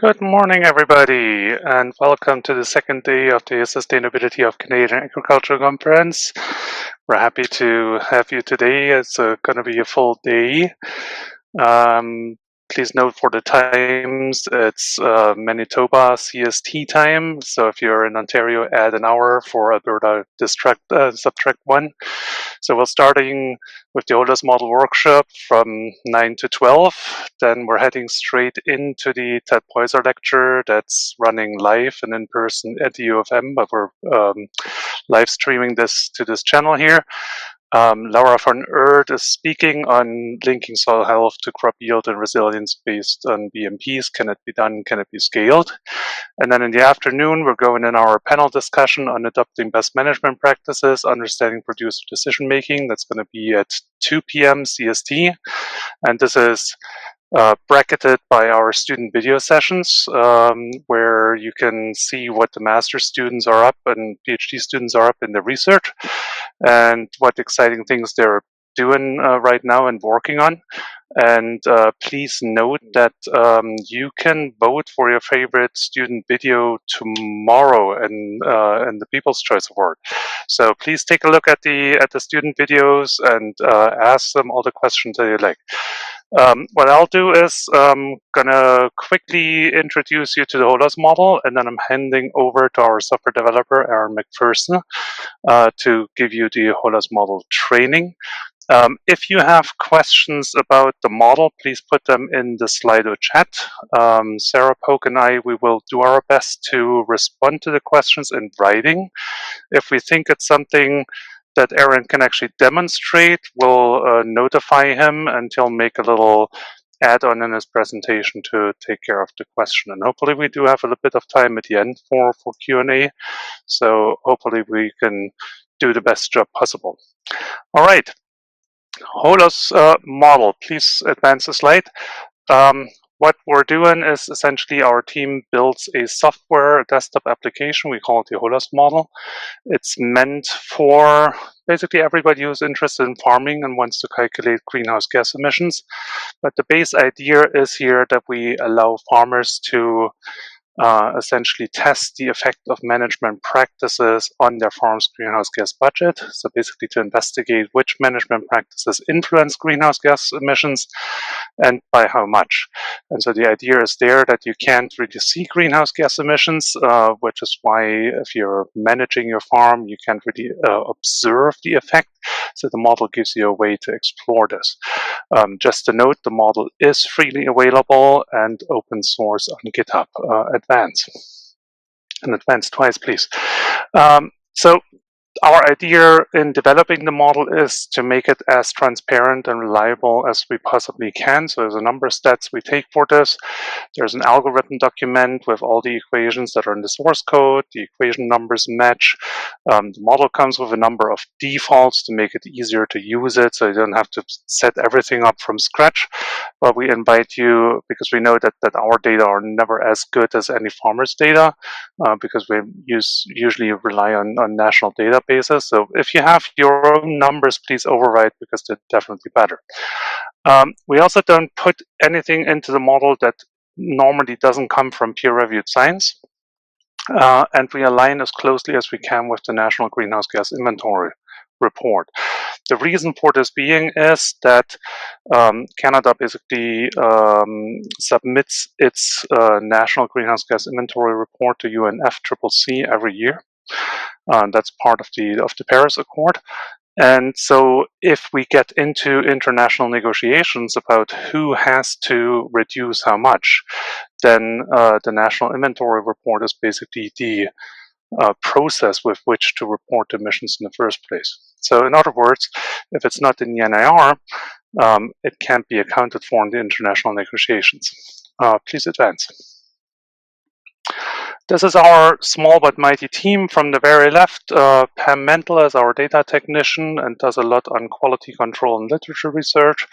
Good morning, everybody, and welcome to the second day of the Sustainability of Canadian Agriculture Conference. We're happy to have you today. It's going to be a full day. Um, Please note for the times, it's Manitoba CST time. So if you're in Ontario, add an hour. For Alberta, subtract one. So we're starting with the HOLOS model workshop from 9 to 12. Then we're heading straight into the Ted Poyser lecture that's running live and in person at the U of M, but we're live streaming this to this channel here. Laura van Oord is speaking on linking soil health to crop yield and resilience based on BMPs. Can it be done? Can it be scaled? And then in the afternoon, we're going in our panel discussion on adopting best management practices, understanding producer decision making. That's going to be at 2 p.m. CST. And this is bracketed by our student video sessions, where you can see what the master students are up and PhD students are up in the research and what exciting things they're doing right now and working on. And please note that you can vote for your favorite student video tomorrow in the People's Choice Award. So please take a look at the student videos and ask them all the questions that you like. What I'll do is gonna quickly introduce you to the HOLOS model, and then I'm handing over to our software developer, Aaron McPherson, to give you the HOLOS model training. If you have questions about the model, please put them in the Slido chat. Sarah Polk and I, we will do our best to respond to the questions in writing. If we think it's something that Aaron can actually demonstrate, we'll notify him and he'll make a little add-on in his presentation to take care of the question. And hopefully we do have a little bit of time at the end for Q&A. So hopefully we can do the best job possible. All right. HOLOS model. Please advance the slide. What we're doing is essentially our team builds a software, a desktop application. We call it the HOLOS model. It's meant for basically everybody who's interested in farming and wants to calculate greenhouse gas emissions. But the base idea is here that we allow farmers to essentially test the effect of management practices on their farm's greenhouse gas budget. So basically to investigate which management practices influence greenhouse gas emissions and by how much. And so the idea is there that you can't really see greenhouse gas emissions, which is why if you're managing your farm, you can't really observe the effect. So the model gives you a way to explore this. Just to note, the model is freely available and open source on GitHub. Advance. And advance twice, please. So our idea in developing the model is to make it as transparent and reliable as we possibly can. So there's a number of steps we take for this. There's an algorithm document with all the equations that are in the source code. The equation numbers match. The model comes with a number of defaults to make it easier to use it, so you don't have to set everything up from scratch. But we invite you, because we know that our data are never as good as any farmer's data, because we usually rely on national databases. So if you have your own numbers, please override, because they're definitely better. We also don't put anything into the model that normally doesn't come from peer-reviewed science. And we align as closely as we can with the National Greenhouse Gas Inventory report. The reason for this being is that Canada basically submits its National Greenhouse Gas Inventory report to UNFCCC every year. That's part of the Paris Accord. And so if we get into international negotiations about who has to reduce how much, then the National Inventory Report is basically the process with which to report emissions in the first place. So in other words, if it's not in the NIR, it can't be accounted for in the international negotiations. Please advance. This is our small but mighty team. From the very left, Pam Mentel is our data technician and does a lot on quality control and literature research.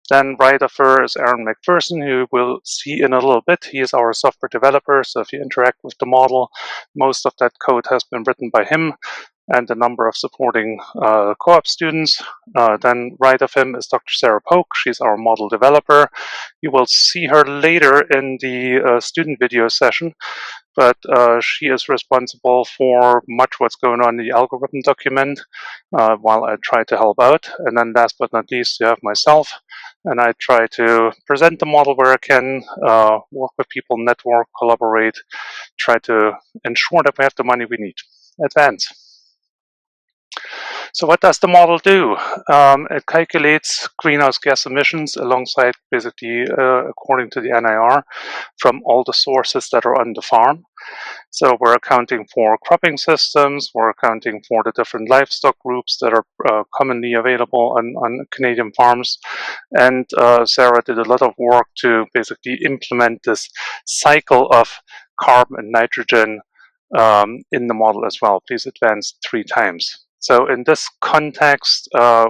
Then right of her is Aaron McPherson, who we'll see in a little bit. He is our software developer, so if you interact with the model, most of that code has been written by him. and the number of supporting co-op students. Then right of him is Dr. Sarah Polk. She's our model developer. You will see her later in the student video session, but she is responsible for much what's going on in the algorithm document while I try to help out. And then last but not least, you have myself, and I try to present the model where I can, work with people, network, collaborate, try to ensure that we have the money we need. Advance. So what does the model do? It calculates greenhouse gas emissions alongside basically according to the NIR from all the sources that are on the farm. So we're accounting for cropping systems, we're accounting for the different livestock groups that are commonly available on Canadian farms. And Sarah did a lot of work to basically implement this cycle of carbon and nitrogen in the model as well. Please advance 3 times. So in this context,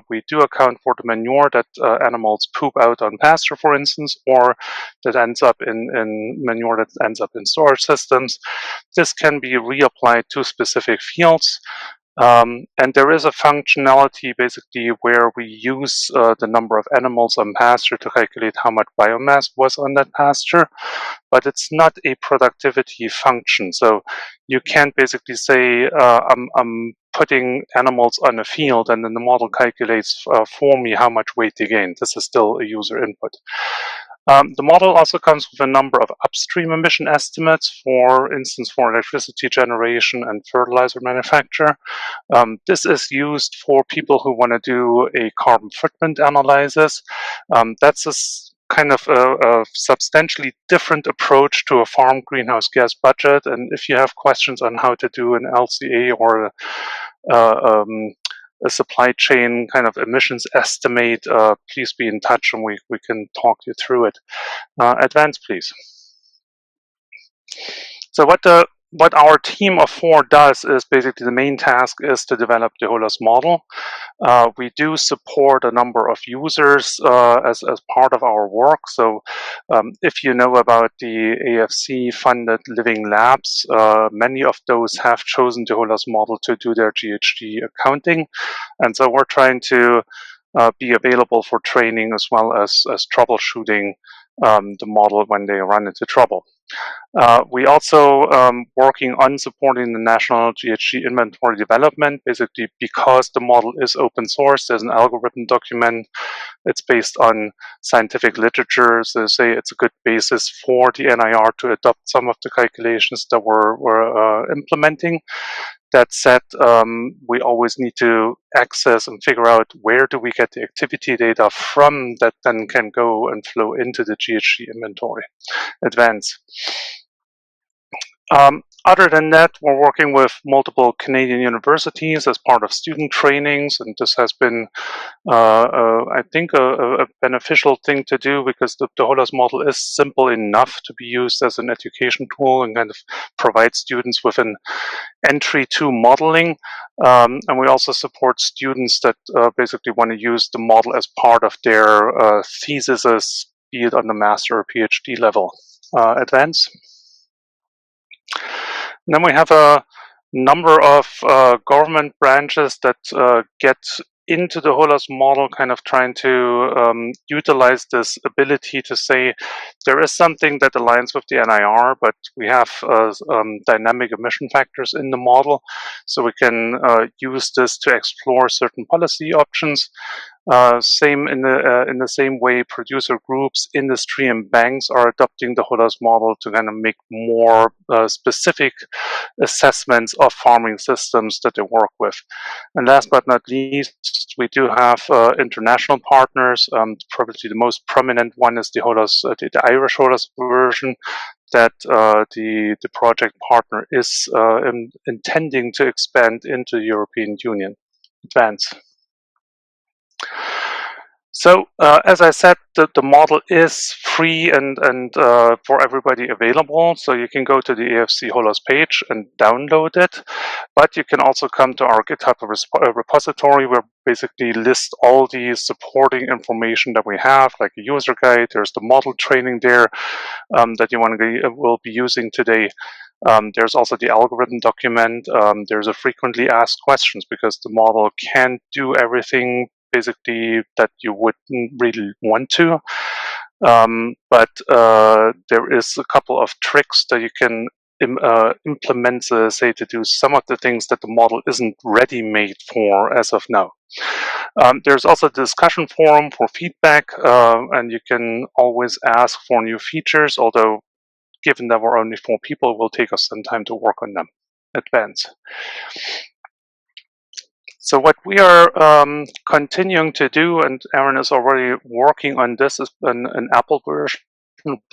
we do account for the manure that animals poop out on pasture, for instance, or that ends up in manure that ends up in storage systems. This can be reapplied to specific fields. And there is a functionality basically where we use the number of animals on pasture to calculate how much biomass was on that pasture, but it's not a productivity function. So you can't basically say, I'm putting animals on a field and then the model calculates for me how much weight they gain. This is still a user input. The model also comes with a number of upstream emission estimates, for instance, for electricity generation and fertilizer manufacture. This is used for people who want to do a carbon footprint analysis. That's a kind of a substantially different approach to a farm greenhouse gas budget. And if you have questions on how to do an LCA or a supply chain kind of emissions estimate, please be in touch and we can talk you through it. Advance, please. So what our team of 4 does is basically the main task is to develop the HOLOS model. We do support a number of users as part of our work. So if you know about the AFC-funded living labs, many of those have chosen the HOLOS model to do their GHG accounting. And so we're trying to be available for training as well as troubleshooting the model when they run into trouble. We also working on supporting the national GHG inventory development, basically because the model is open source. There's an algorithm document. It's based on scientific literature, so say it's a good basis for the NIR to adopt some of the calculations that we're implementing. That said, we always need to access and figure out where do we get the activity data from that then can go and flow into the GHG inventory. Advance. Other than that, we're working with multiple Canadian universities as part of student trainings, and this has been, I think, a beneficial thing to do because the HOLOS model is simple enough to be used as an education tool and kind of provide students with an entry to modeling. And we also support students that basically want to use the model as part of their theses, be it on the master or PhD level. Advance. And then we have a number of government branches that get into the HOLOS model, kind of trying to utilize this ability to say there is something that aligns with the NIR, but we have dynamic emission factors in the model, so we can use this to explore certain policy options. Same in the same way, producer groups, industry, and banks are adopting the HOLOS model to kind of make more specific assessments of farming systems that they work with. And last but not least, we do have international partners. Probably the most prominent one is the HOLOS, the Irish HOLOS version that the project partner is intending to expand into the European Union. Advance. So as I said, the model is free and for everybody available. So you can go to the AFC HOLOS page and download it. But you can also come to our GitHub repository where we basically list all the supporting information that we have, like a user guide. There's the model training there that you will be using today. There's also the algorithm document. There's a frequently asked questions because the model can't do everything basically that you wouldn't really want to. But there is a couple of tricks that you can implement, say, to do some of the things that the model isn't ready made for as of now. There's also a discussion forum for feedback, and you can always ask for new features, although given that we're only 4 people, it will take us some time to work on them in advance. So what we are continuing to do, and Aaron is already working on this, is an Apple version.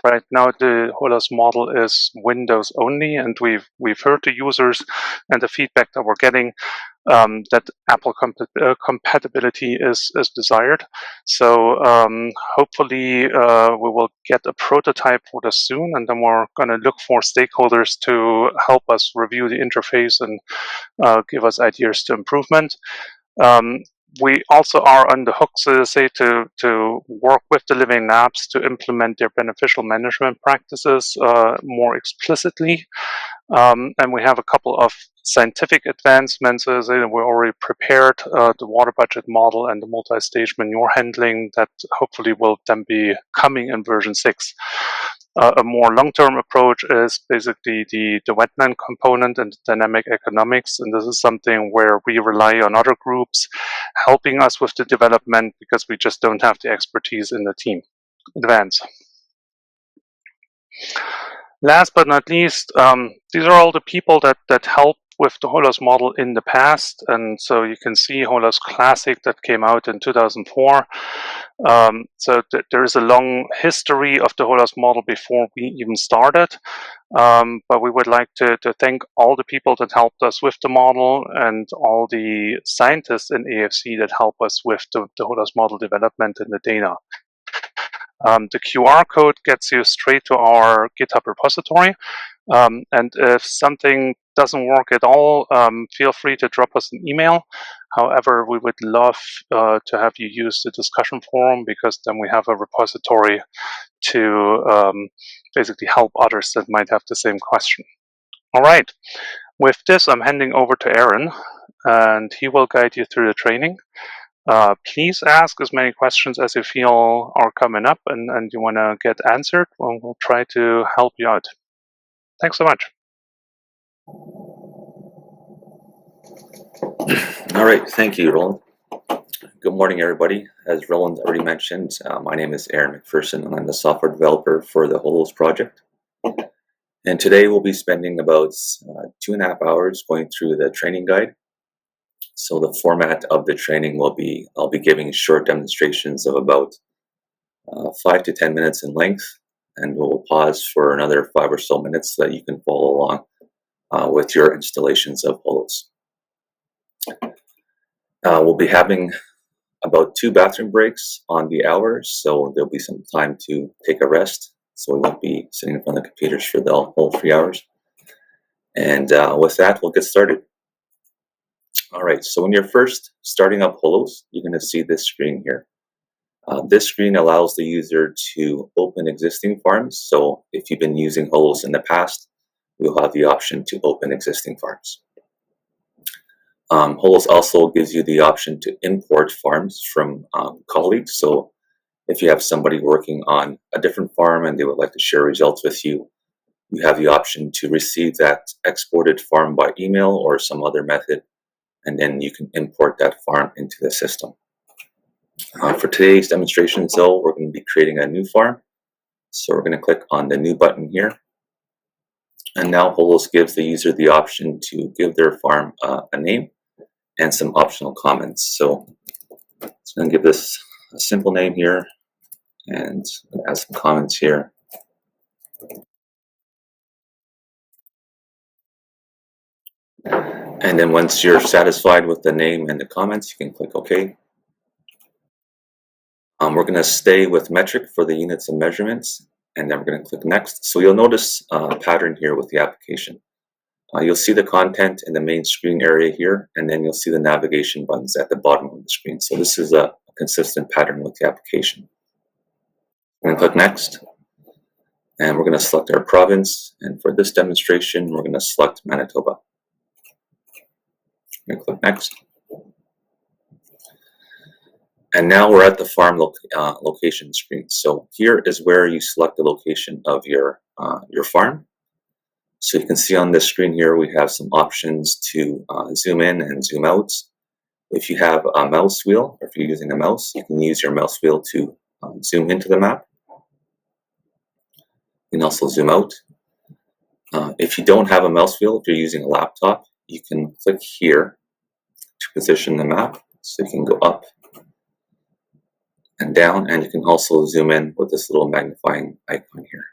Right now, the HOLOS model is Windows only, and we've heard the users and the feedback that we're getting that Apple compatibility is desired. So hopefully we will get a prototype for this soon, and then we're going to look for stakeholders to help us review the interface and give us ideas to improvement. We also are on the hook, so to say, to work with the Living Labs to implement their beneficial management practices more explicitly. And we have a couple of scientific advancements. As we already prepared the water budget model and the multi-stage manure handling that hopefully will then be coming in version 6. A more long-term approach is basically the wetland component and dynamic economics, and this is something where we rely on other groups helping us with the development because we just don't have the expertise in the team. Advance. Last but not least, these are all the people that helped with the HOLOS model in the past, and so you can see HOLOS Classic that came out in 2004. So there is a long history of the HOLOS model before we even started, but we would like to thank all the people that helped us with the model and all the scientists in AFC that help us with the HOLOS model development and the data. The QR code gets you straight to our GitHub repository. And if something doesn't work at all, feel free to drop us an email. However, we would love to have you use the discussion forum because then we have a repository to basically help others that might have the same question. All right. With this, I'm handing over to Aaron, and he will guide you through the training. Please ask as many questions as you feel are coming up and you want to get answered, and we'll try to help you out. Thanks so much. All right, thank you, Roland. Good morning, everybody. As Roland already mentioned, my name is Aaron McPherson, and I'm the software developer for the HOLOS project. And today we'll be spending about 2.5 hours going through the training guide. So the format of the training will be, I'll be giving short demonstrations of about 5 to 10 minutes in length, and we'll pause for another 5 or so minutes so that you can follow along with your installations of HOLOS. We'll be having about 2 bathroom breaks on the hour, so there'll be some time to take a rest, so we won't be sitting in front of the computers for the whole 3 hours. And with that, we'll get started. All right, so when you're first starting up HOLOS, you're going to see this screen here. This screen allows the user to open existing farms. So if you've been using HOLOS in the past, you'll have the option to open existing farms. HOLOS also gives you the option to import farms from colleagues. So if you have somebody working on a different farm and they would like to share results with you, you have the option to receive that exported farm by email or some other method, and then you can import that farm into the system. For today's demonstration, though, we're going to be creating a new farm. So we're going to click on the new button here. And now HOLOS gives the user the option to give their farm a name and some optional comments. So it's going to give this a simple name here and add some comments here. And then once you're satisfied with the name and the comments, you can click OK. We're going to stay with metric for the units and measurements, and then we're going to click next. So you'll notice a pattern here with the application. You'll see the content in the main screen area here, and then you'll see the navigation buttons at the bottom of the screen. So this is a consistent pattern with the application. I'm going to click next. And we're going to select our province, and for this demonstration we're going to select Manitoba. I'm going to click next. And now we're at the farm location screen. So here is where you select the location of your farm. So you can see on this screen here we have some options to zoom in and zoom out. If you have a mouse wheel, or if you're using a mouse, you can use your mouse wheel to zoom into the map. You can also zoom out. If you don't have a mouse wheel, if you're using a laptop, you can click here to position the map. So you can go up and down, and you can also zoom in with this little magnifying icon here.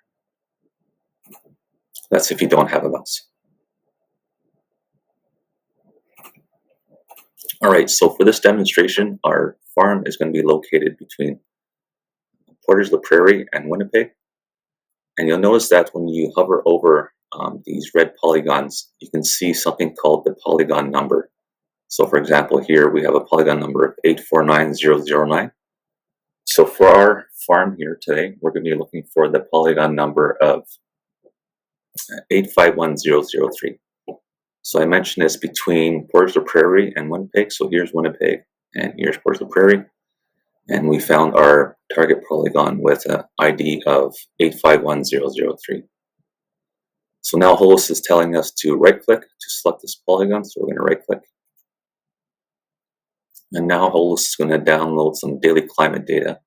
That's if you don't have a mouse. All right, so for this demonstration, our farm is going to be located between Portage-la-Prairie and Winnipeg. And you'll notice that when you hover over these red polygons, you can see something called the polygon number. So for example, here we have a polygon number of 859009. So for our farm here today, we're going to be looking for the polygon number of 851003. So I mentioned this between Portage-la-Prairie and Winnipeg. So here's Winnipeg and here's Portage-la-Prairie. And we found our target polygon with an ID of 851003. So now HOLOS is telling us to right click to select this polygon. So we're going to right click. And now HOLOS is going to download some daily climate data.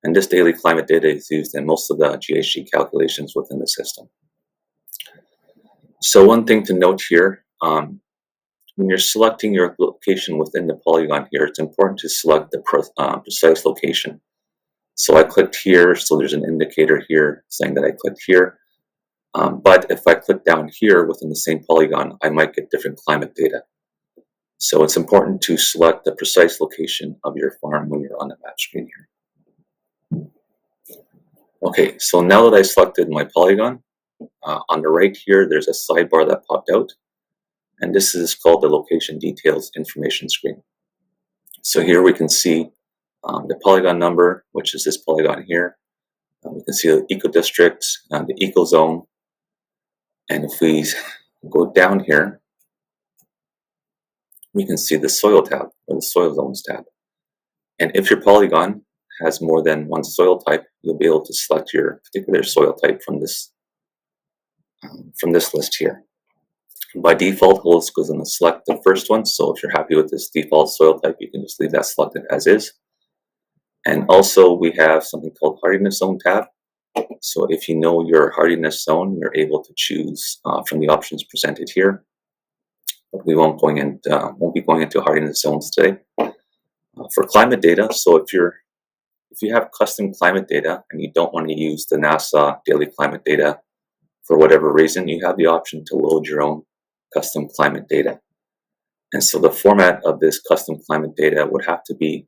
And this daily climate data is used in most of the GHG calculations within the system. So one thing to note here, when you're selecting your location within the polygon here, it's important to select the precise location. So I clicked here, so there's an indicator here saying that I clicked here. But if I click down here within the same polygon, I might get different climate data. So it's important to select the precise location of your farm when you're on the map screen here. Okay, so now that I selected my polygon, on the right here, there's a sidebar that popped out. And this is called the Location Details Information screen. So here we can see the polygon number, which is this polygon here. We can see the eco district, the eco zone. And if we go down here, we can see the soil tab, or the soil zones tab. And if your polygon has more than one soil type, you'll be able to select your particular soil type from this list here. By default, HOLOS goes going to select the first one. So if you're happy with this default soil type, you can just leave that selected as is. And also we have something called hardiness zone tab. So if you know your hardiness zone, you're able to choose from the options presented here. But we won't be going into hardiness zones today. For climate data, so if you have custom climate data and you don't want to use the NASA daily climate data for whatever reason, you have the option to load your own custom climate data. And so the format of this custom climate data would have to be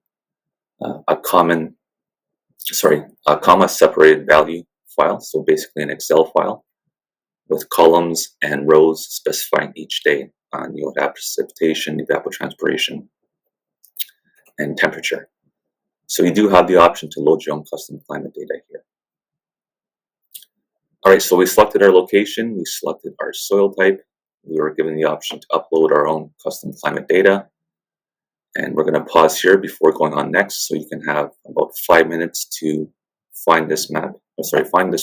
a comma separated value file. So basically an Excel file with columns and rows specifying each day. You'll have precipitation, evapotranspiration, and temperature. So you do have the option to load your own custom climate data here. All right, so we selected our location, we selected our soil type, we were given the option to upload our own custom climate data. And we're going to pause here before going on next, so you can have about 5 minutes to find this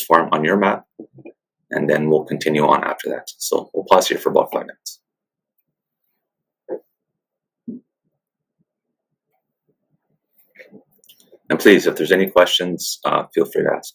farm on your map, and then we'll continue on after that. So we'll pause here for about 5 minutes. And please, if there's any questions, feel free to ask.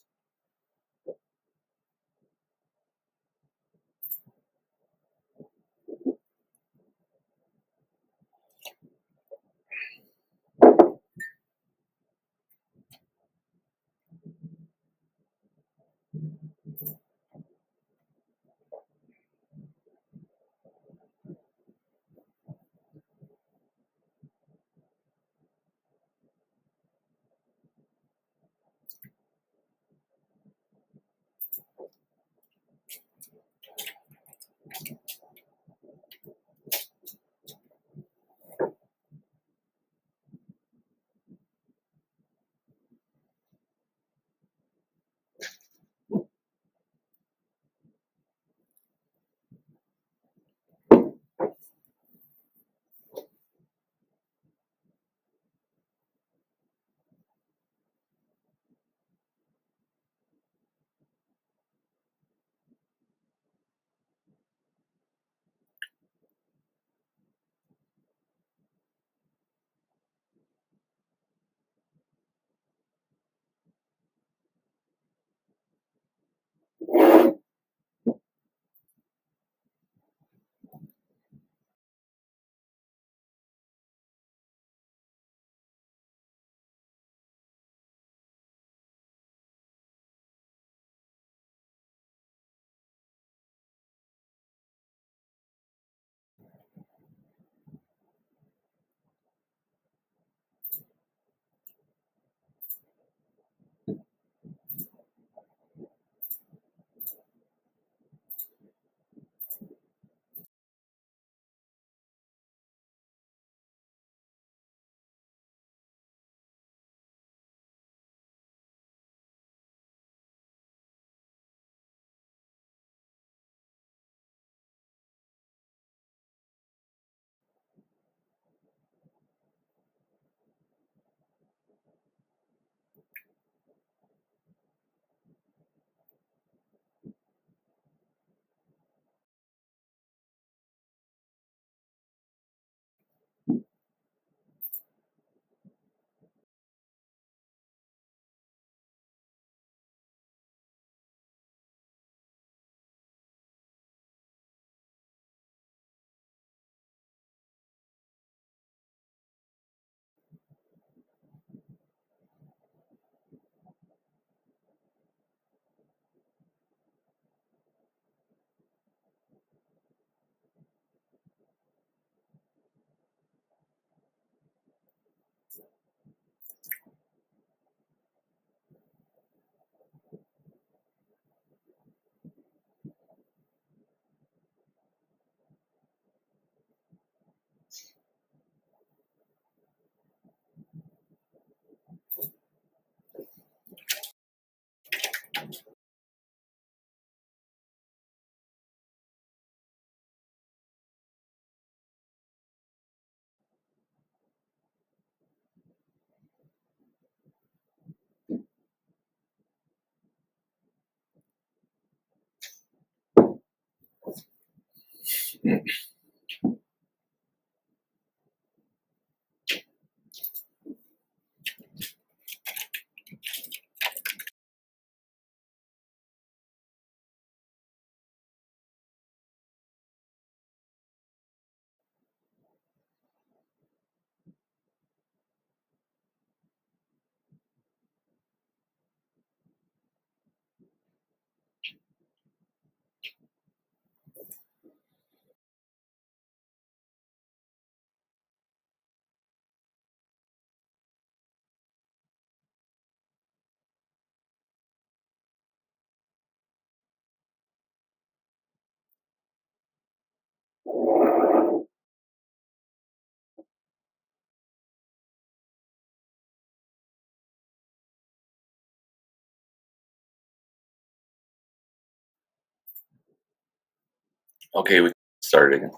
Okay, we started again.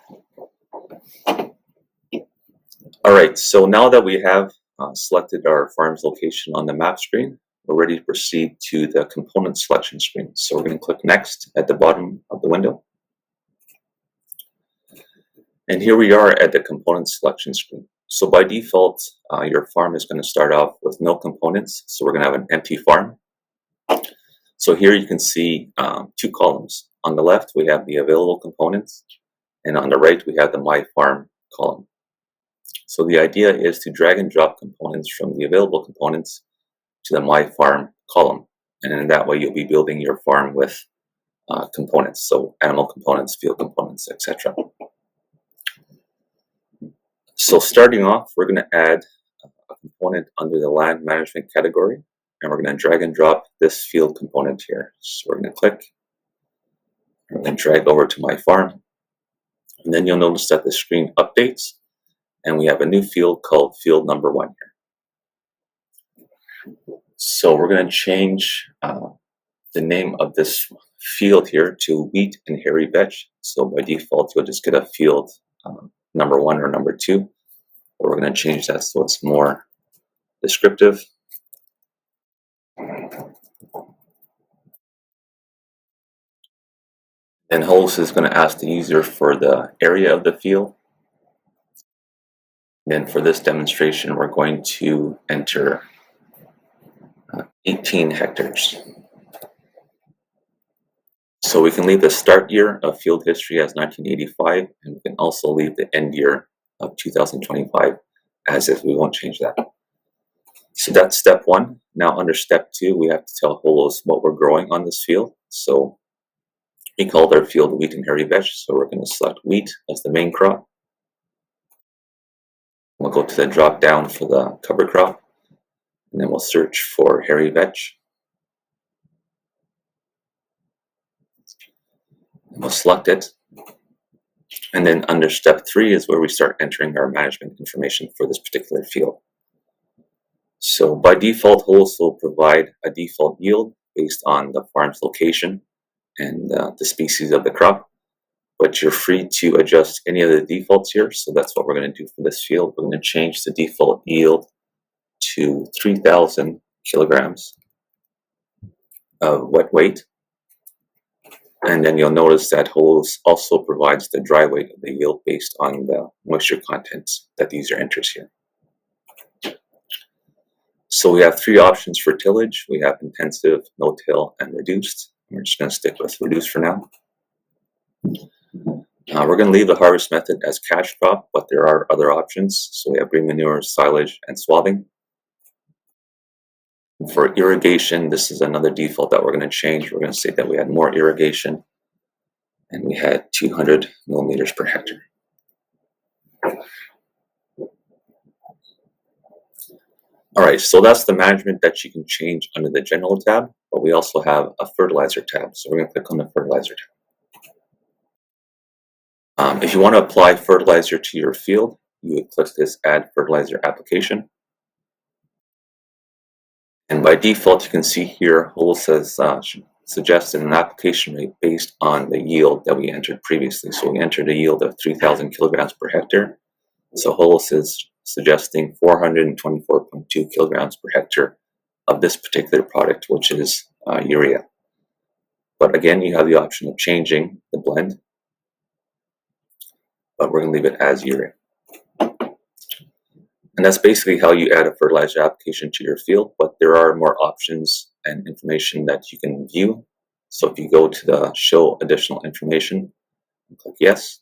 All right, so now that we have selected our farm's location on the map screen, we're ready to proceed to the component selection screen. So we're going to click Next at the bottom of the window. And here we are at the component selection screen. So by default, your farm is going to start off with no components. So we're going to have an empty farm. So here you can see two columns. On the left, we have the available components. And on the right, we have the My Farm column. So the idea is to drag and drop components from the available components to the My Farm column. And in that way, you'll be building your farm with components. So animal components, field components, etc. So starting off, we're going to add a component under the land management category, and we're going to drag and drop this field component here. So we're going to click, and then drag over to My Farm, and then you'll notice that the screen updates, and we have a new field called field number 1 here. So we're going to change the name of this field here to wheat and hairy veg. So by default, you'll just get a field number 1 or number 2. But we're going to change that so it's more descriptive. Then HOLOS is going to ask the user for the area of the field. Then for this demonstration, we're going to enter 18 hectares. So we can leave the start year of field history as 1985, and we can also leave the end year of 2025 as if. We won't change that. So that's step 1. Now under step 2, we have to tell HOLOS what we're growing on this field. So we called our field wheat and hairy veg, so we're going to select wheat as the main crop. We'll go to the drop down for the cover crop, and then we'll search for hairy veg. And we'll select it. And then under step 3 is where we start entering our management information for this particular field. So by default, HOLOS will provide a default yield based on the farm's location and the species of the crop, but you're free to adjust any of the defaults here. So that's what we're going to do for this field. We're going to change the default yield to 3,000 kilograms of wet weight. And then you'll notice that HOLOS also provides the dry weight of the yield based on the moisture contents that the user enters here. So we have 3 options for tillage. We have intensive, no-till, and reduced. We're just going to stick with reduced for now. We're going to leave the harvest method as cash crop, but there are other options. So we have green manure, silage, and swathing. For irrigation, this is another default that we're going to change. We're going to say that we had more irrigation, and we had 200 millimeters per hectare. All right, so that's the management that you can change under the General tab, but we also have a Fertilizer tab. So we're going to click on the Fertilizer tab. If you want to apply fertilizer to your field, you would click this Add Fertilizer Application. And by default, you can see here, HOLOS says suggested an application rate based on the yield that we entered previously. So we entered a yield of 3,000 kilograms per hectare. So HOLOS is suggesting 424.2 kilograms per hectare of this particular product, which is urea. But again, you have the option of changing the blend. but we're going to leave it as urea. And that's basically how you add a fertilizer application to your field, but there are more options and information that you can view. So if you go to the show additional information and click yes,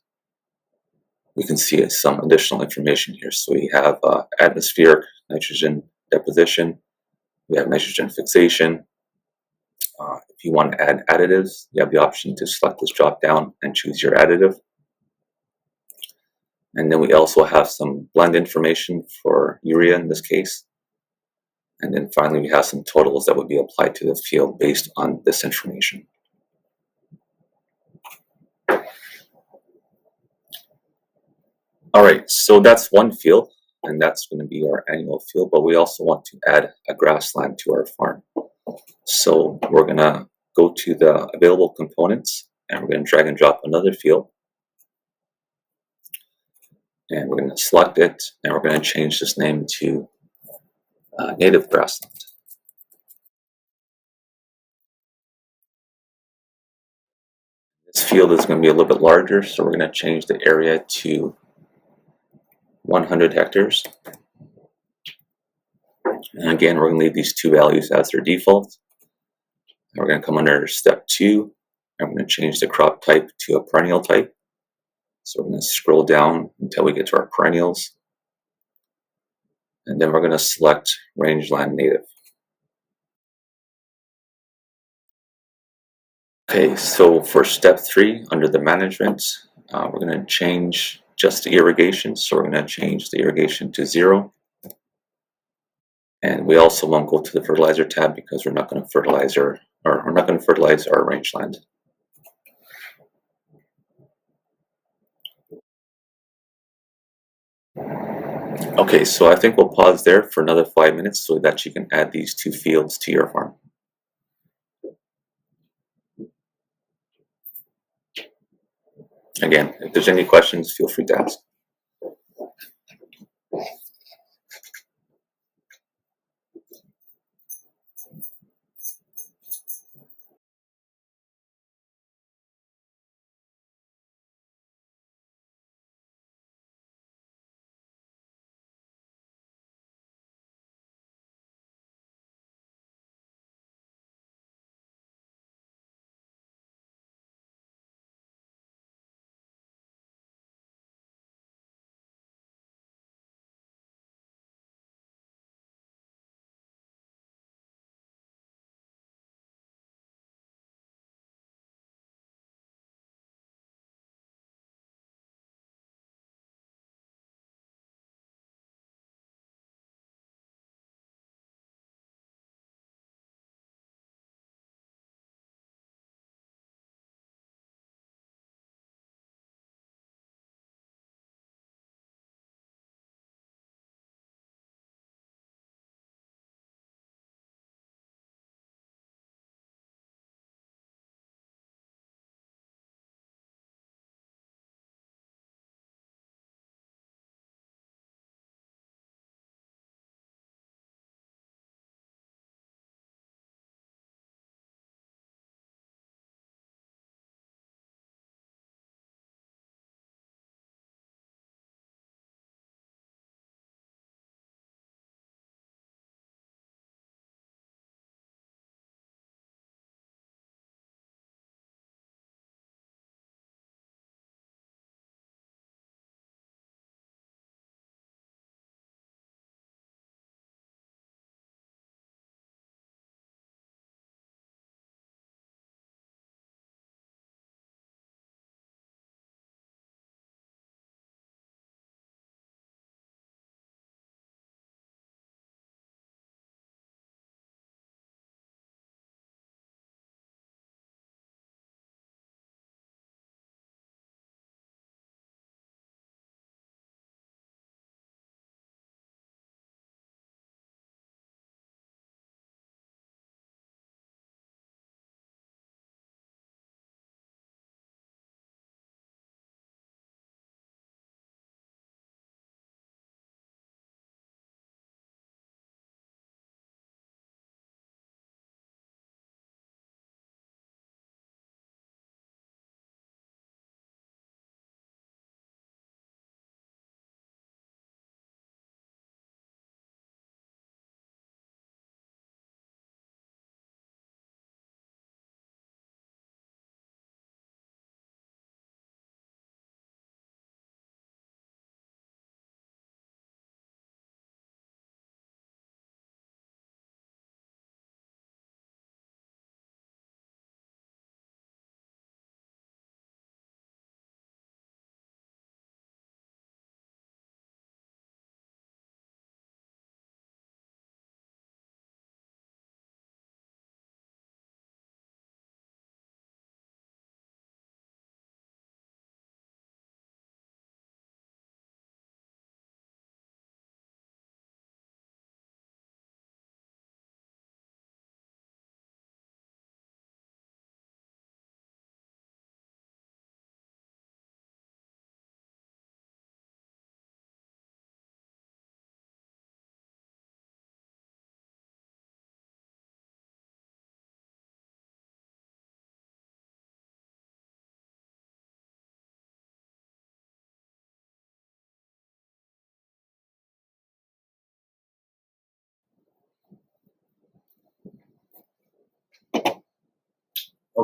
we can see some additional information here. So we have atmospheric nitrogen deposition, we have nitrogen fixation. If you want to add additives, you have the option to select this drop down and choose your additive. And then we also have some blend information for urea in this case. And then finally, we have some totals that would be applied to the field based on this information. All right, so that's one field, and that's going to be our annual field, but we also want to add a grassland to our farm. So we're going to go to the available components, and we're going to drag and drop another field. And we're going to select it, and we're going to change this name to native grassland. This field is going to be a little bit larger, so we're going to change the area to 100 hectares. And again, we're going to leave these two values as their default. And we're going to come under step 2, and we're going to change the crop type to a perennial type. So we're going to scroll down until we get to our perennials. And then we're going to select rangeland native. Okay, so for step 3, under the management, we're going to change just the irrigation. So we're going to change the irrigation to 0. And we also won't go to the fertilizer tab because we're not going to fertilize our rangeland. Okay, so I think we'll pause there for another 5 minutes so that you can add these two fields to your farm. Again, if there's any questions, feel free to ask.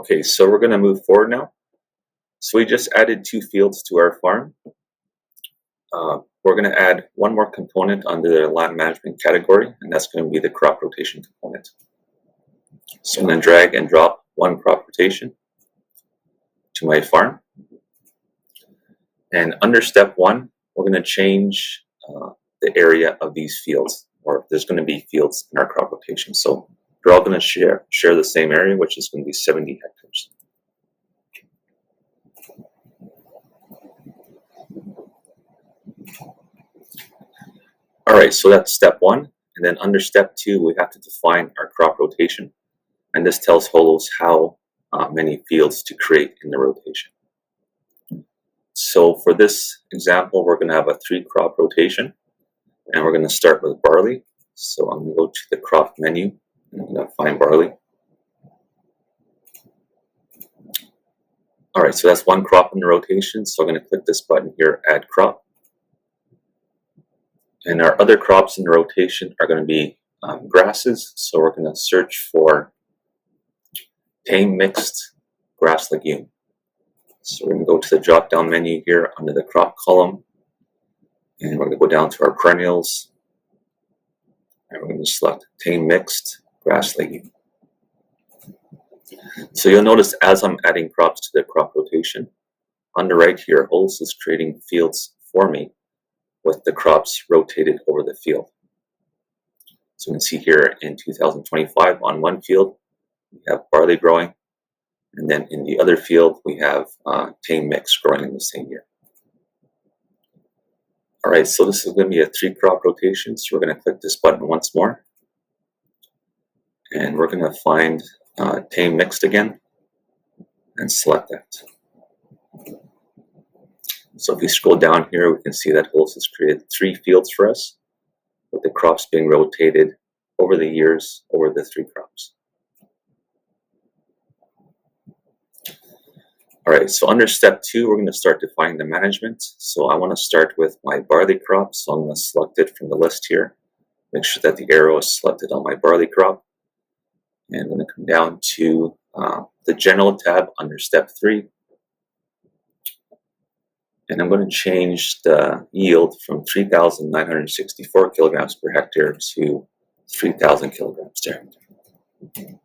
Okay, so we're going to move forward now. So we just added 2 fields to our farm. We're going to add one more component under the land management category, and that's going to be the crop rotation component. So I'm going to drag and drop one crop rotation to my farm. And under step 1, we're going to change the area of these fields, or there's going to be fields in our crop rotation. So they're all going to share the same area, which is going to be 70 hectares. All right, so that's step 1. And then under step 2, we have to define our crop rotation. And this tells HOLOS how many fields to create in the rotation. So for this example, we're going to have a 3-crop rotation. And we're going to start with barley. So I'm going to go to the crop menu, and I'm going to find barley. All right, so that's 1 crop in the rotation. So I'm going to click this button here, Add Crop. And our other crops in the rotation are going to be grasses. So we're going to search for tame mixed grass legume. So we're going to go to the drop-down menu here under the crop column. And we're going to go down to our perennials. And we're going to select tame mixed grass legume. So you'll notice as I'm adding crops to the crop rotation, on the right here, HOLOS is creating fields for me with the crops rotated over the field. So you can see here in 2025 on one field, we have barley growing. And then in the other field, we have tame mix growing in the same year. All right, so this is going to be a 3-crop rotation. So we're going to click this button once more. And we're going to find tame mixed again and select that. So if we scroll down here, we can see that HOLOS has created 3 fields for us, with the crops being rotated over the years over the 3 crops. All right, so under step 2, we're going to start defining the management. So I want to start with my barley crop. So I'm going to select it from the list here. Make sure that the arrow is selected on my barley crop. And I'm going to come down to the General tab under step 3. And I'm going to change the yield from 3,964 kilograms per hectare to 3,000 kilograms per hectare.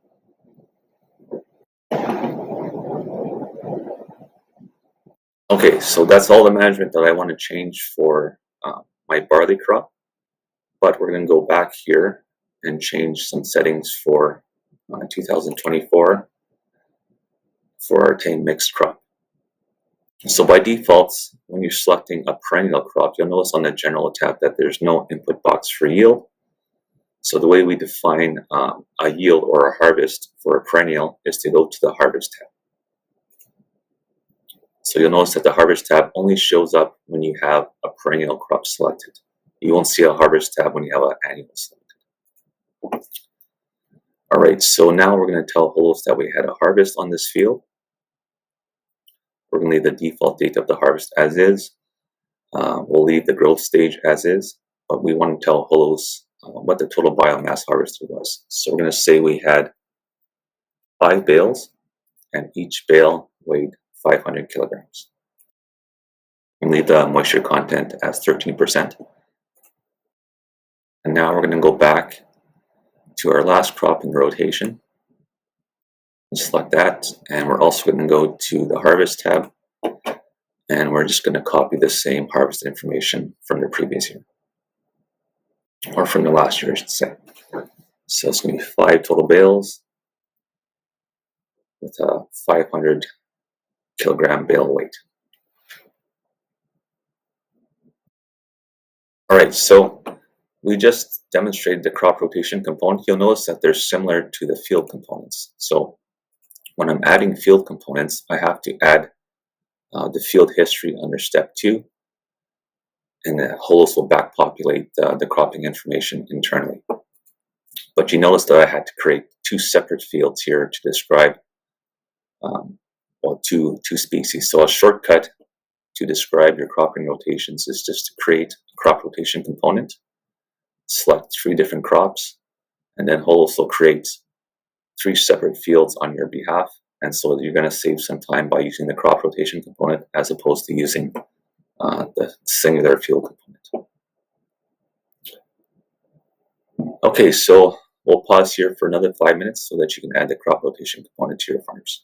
Okay, so that's all the management that I want to change for my barley crop. But we're going to go back here and change some settings for 2024 for our tame mixed crop. So by default, when you're selecting a perennial crop, you'll notice on the General tab that there's no input box for yield. So the way we define a yield or a harvest for a perennial is to go to the Harvest tab. So you'll notice that the Harvest tab only shows up when you have a perennial crop selected. You won't see a Harvest tab when you have an annual selected. All right, so now we're going to tell HOLOS that we had a harvest on this field. We're going to leave the default date of the harvest as is. We'll leave the growth stage as is, but we want to tell HOLOS what the total biomass harvested was. So we're going to say we had 5 bales, and each bale weighed 500 kilograms. And leave the moisture content as 13%. And now we're going to go back to our last crop in the rotation. Select that, and we're also going to go to the Harvest tab, and we're just going to copy the same harvest information from the previous year, or from the last year, I should say. So it's going to be 5 total bales with a 500 kilogram bale weight. All right, so we just demonstrated the crop rotation component. You'll notice that they're similar to the field components. So when I'm adding field components, I have to add the field history under step 2, and the HOLOS will back populate the cropping information internally. But you notice that I had to create 2 separate fields here to describe two species. So a shortcut to describe your cropping rotations is just to create a crop rotation component, select 3 different crops, and then HOLOS will create 3 separate fields on your behalf and so you're going to save some time by using the crop rotation component as opposed to using the singular field component. Okay, so we'll pause here for another 5 minutes so that you can add the crop rotation component to your farms.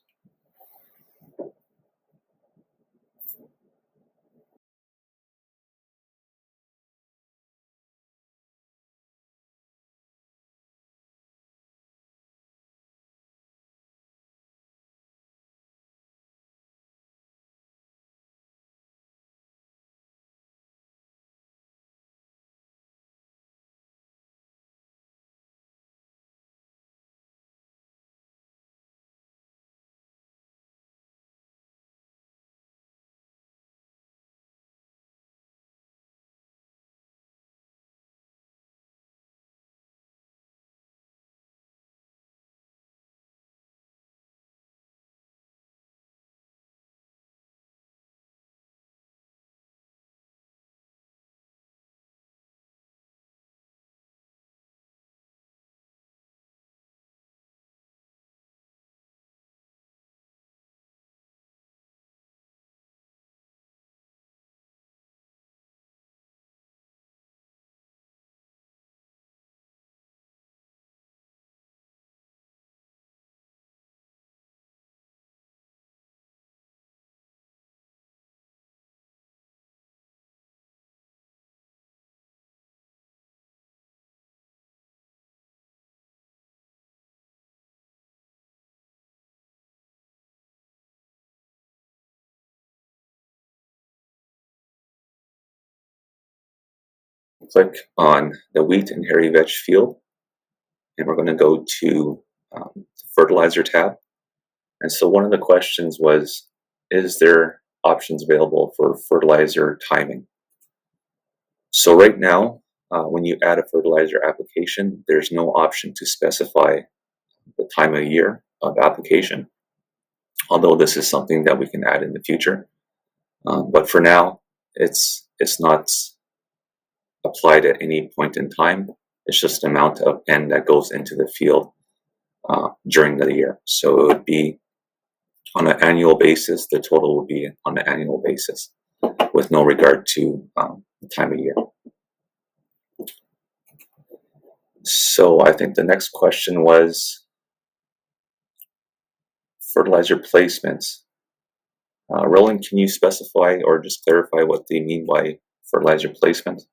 Click on the wheat and hairy veg field, and we're going to go to the fertilizer tab. And so one of the questions was, is there options available for fertilizer timing? So right now, when you add a fertilizer application, there's no option to specify the time of year of application, although this is something that we can add in the future. But for now, it's not applied at any point in time. It's just an amount of N that goes into the field during the year. So it would be on an annual basis, the total would be on an annual basis with no regard to the time of year. So I think the next question was fertilizer placements. Roland, can you specify or just clarify what they mean by fertilizer placement?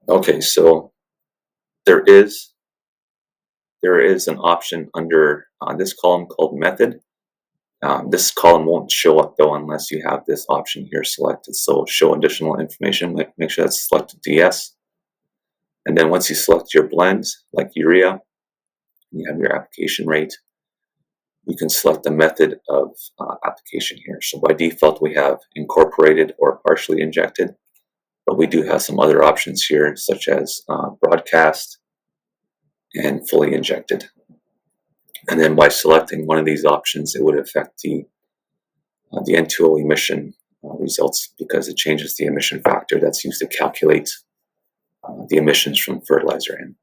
Okay, so there is an option under this column called method. This column won't show up though unless you have this option here selected. So show additional information, make sure that's selected to yes. And then once you select your blends, like urea, you have your application rate, you can select the method of application here. So by default, we have incorporated or partially injected, but we do have some other options here, such as broadcast and fully injected. And then by selecting one of these options, it would affect the N2O emission results because it changes the emission factor that's used to calculate the emissions from fertilizer in.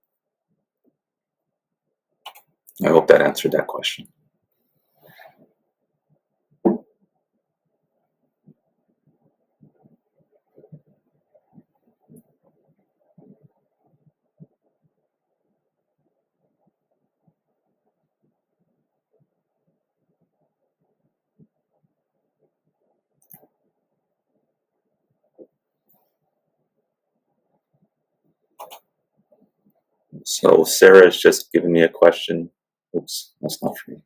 I hope that answered that question. So Sarah has just given me a question. Oops, that's not for me.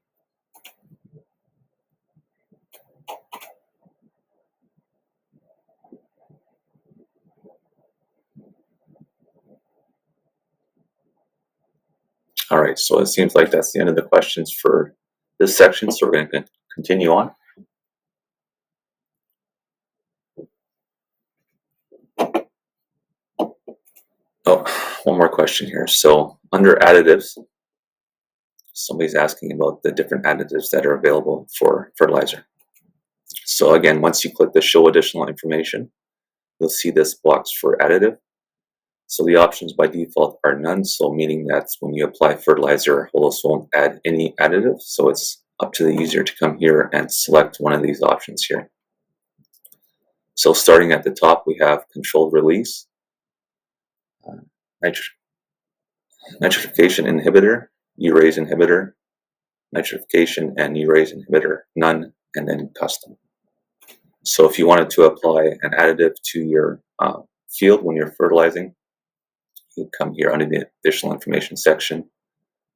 All right, so it seems like that's the end of the questions for this section, so we're going to continue on. Oh, one more question here. So under additives, somebody's asking about the different additives that are available for fertilizer. So again, once you click the show additional information, you'll see this box for additive. So the options by default are none, so meaning that when you apply fertilizer, HOLOS won't add any additive. So it's up to the user to come here and select one of these options here. So starting at the top, we have controlled release, nitrification inhibitor, urease inhibitor, nitrification and urease inhibitor, none, and then custom. So if you wanted to apply an additive to your field when you're fertilizing, you come here under the additional information section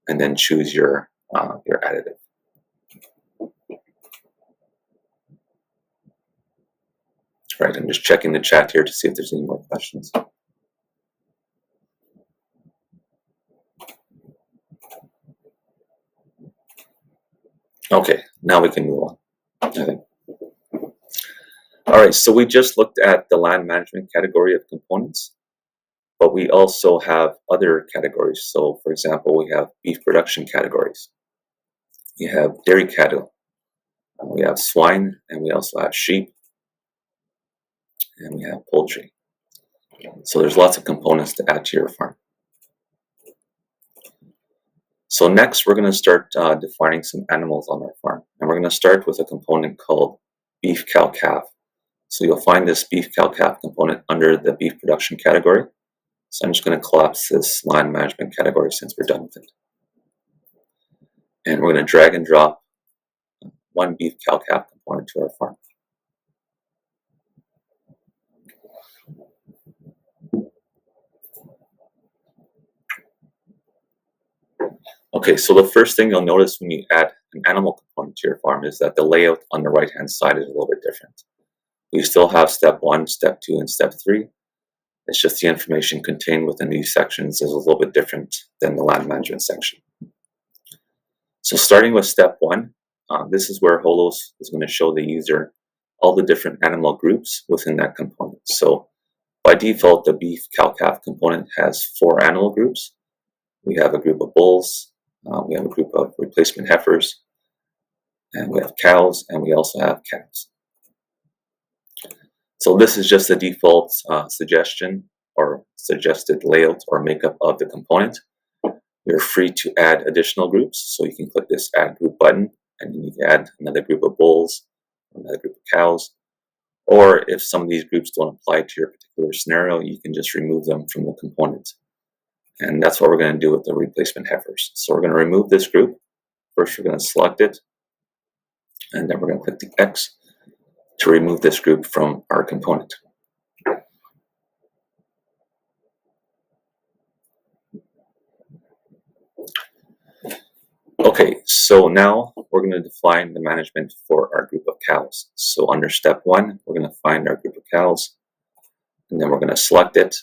and then choose your additive. Right, I'm just checking the chat here to see if there's any more questions. Okay, now we can move on, I think. All right, so we just looked at the land management category of components, but we also have other categories. So for example, we have beef production categories. We have dairy cattle, we have swine, and we also have sheep, and we have poultry. So there's lots of components to add to your farm. So next, we're going to start defining some animals on our farm. And we're going to start with a component called beef cow-calf. So you'll find this beef cow-calf component under the beef production category. So I'm just going to collapse this land management category since we're done with it. And we're going to drag and drop one beef cow-calf component to our farm. Okay, so the first thing you'll notice when you add an animal component to your farm is that the layout on the right-hand side is a little bit different. We still have step 1, step 2, and step 3. It's just the information contained within these sections is a little bit different than the land management section. So starting with step 1, this is where HOLOS is going to show the user all the different animal groups within that component. So by default, the beef cow-calf component has 4 animal groups. We have a group of bulls, we have a group of replacement heifers, and we have cows, and we also have calves. So this is just the default suggestion or suggested layout or makeup of the component. You're free to add additional groups, so you can click this add group button and then you can add another group of bulls, another group of cows, or if some of these groups don't apply to your particular scenario, you can just remove them from the component. And that's what we're going to do with the replacement heifers. So we're going to remove this group. First, we're going to select it, and then we're going to click the X to remove this group from our component. Okay, so now we're going to define the management for our group of cows. So under step 1, we're going to find our group of cows, and then we're going to select it.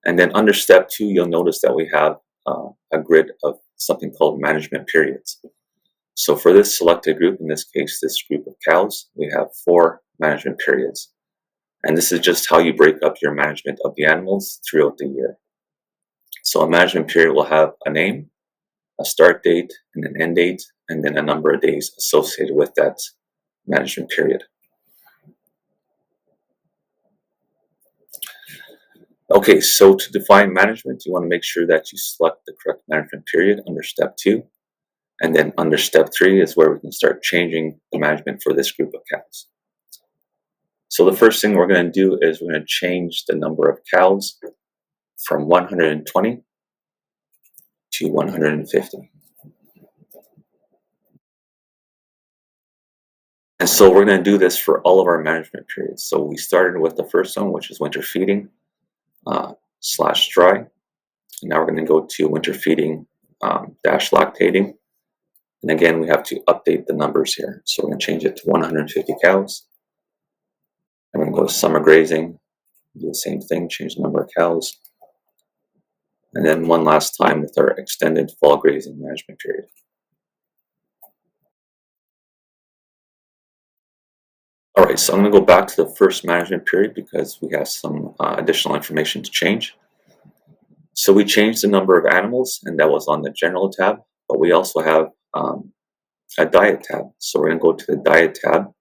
And then under step 2, you'll notice that we have a grid of something called management periods. So for this selected group, in this case, this group of cows, we have 4 management periods. And this is just how you break up your management of the animals throughout the year. So a management period will have a name, a start date, and an end date, and then a number of days associated with that management period. Okay, so to define management, you want to make sure that you select the correct management period under step 2. And then under step 3 is where we can start changing the management for this group of cows. So the first thing we're going to do is we're going to change the number of cows from 120 to 150. And so we're going to do this for all of our management periods. So we started with the first one, which is winter feeding / dry. And now we're going to go to winter feeding - lactating. And again, we have to update the numbers here. So we're going to change it to 150 cows. I'm going to go to summer grazing, do the same thing, change the number of cows. And then one last time with our extended fall grazing management period. All right, so I'm going to go back to the first management period because we have some additional information to change. So we changed the number of animals, and that was on the general tab, but we also have a diet tab. So we're going to go to the diet tab,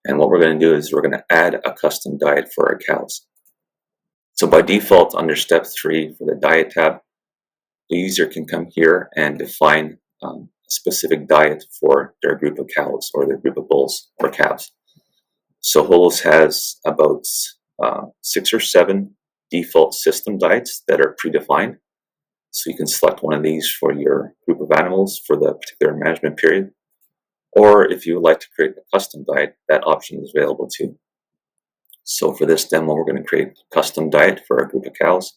and what we're going to do is we're going to add a custom diet for our cows. So by default, under step 3 for the diet tab, the user can come here and define a specific diet for their group of cows or their group of bulls or calves. So HOLOS has about 6 or 7 default system diets that are predefined. So you can select one of these for your group of animals for the particular management period. Or if you would like to create a custom diet, that option is available too. So for this demo, we're going to create a custom diet for our group of cows.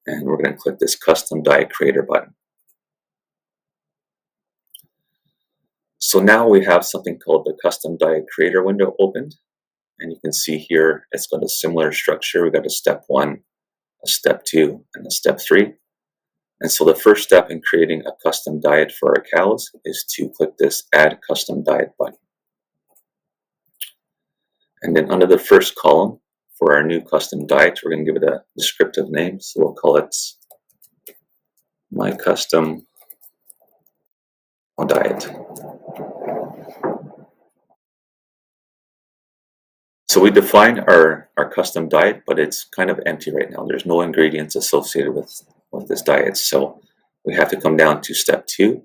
And we're going to click this custom diet creator button. So now we have something called the custom diet creator window opened. And you can see here it's got a similar structure. We've got a step 1, a step 2, and a step 3. And so the first step in creating a custom diet for our cows is to click this Add Custom Diet button. And then under the first column for our new custom diet, we're going to give it a descriptive name. So we'll call it My Custom Diet. So we defined our custom diet, but it's kind of empty right now. There's no ingredients associated with this diet. So we have to come down to step 2,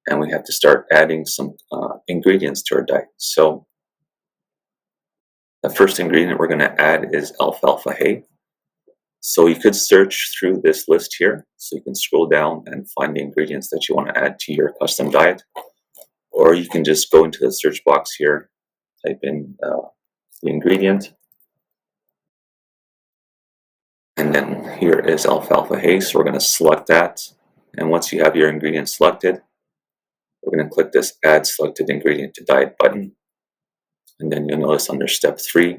and we have to start adding some ingredients to our diet. So the first ingredient we're going to add is alfalfa hay. So you could search through this list here. So you can scroll down and find the ingredients that you want to add to your custom diet. Or you can just go into the search box here, type in the ingredient. And then here is alfalfa hay. So we're going to select that. And once you have your ingredient selected, we're going to click this Add Selected Ingredient to Diet button. And then you'll notice under step 3,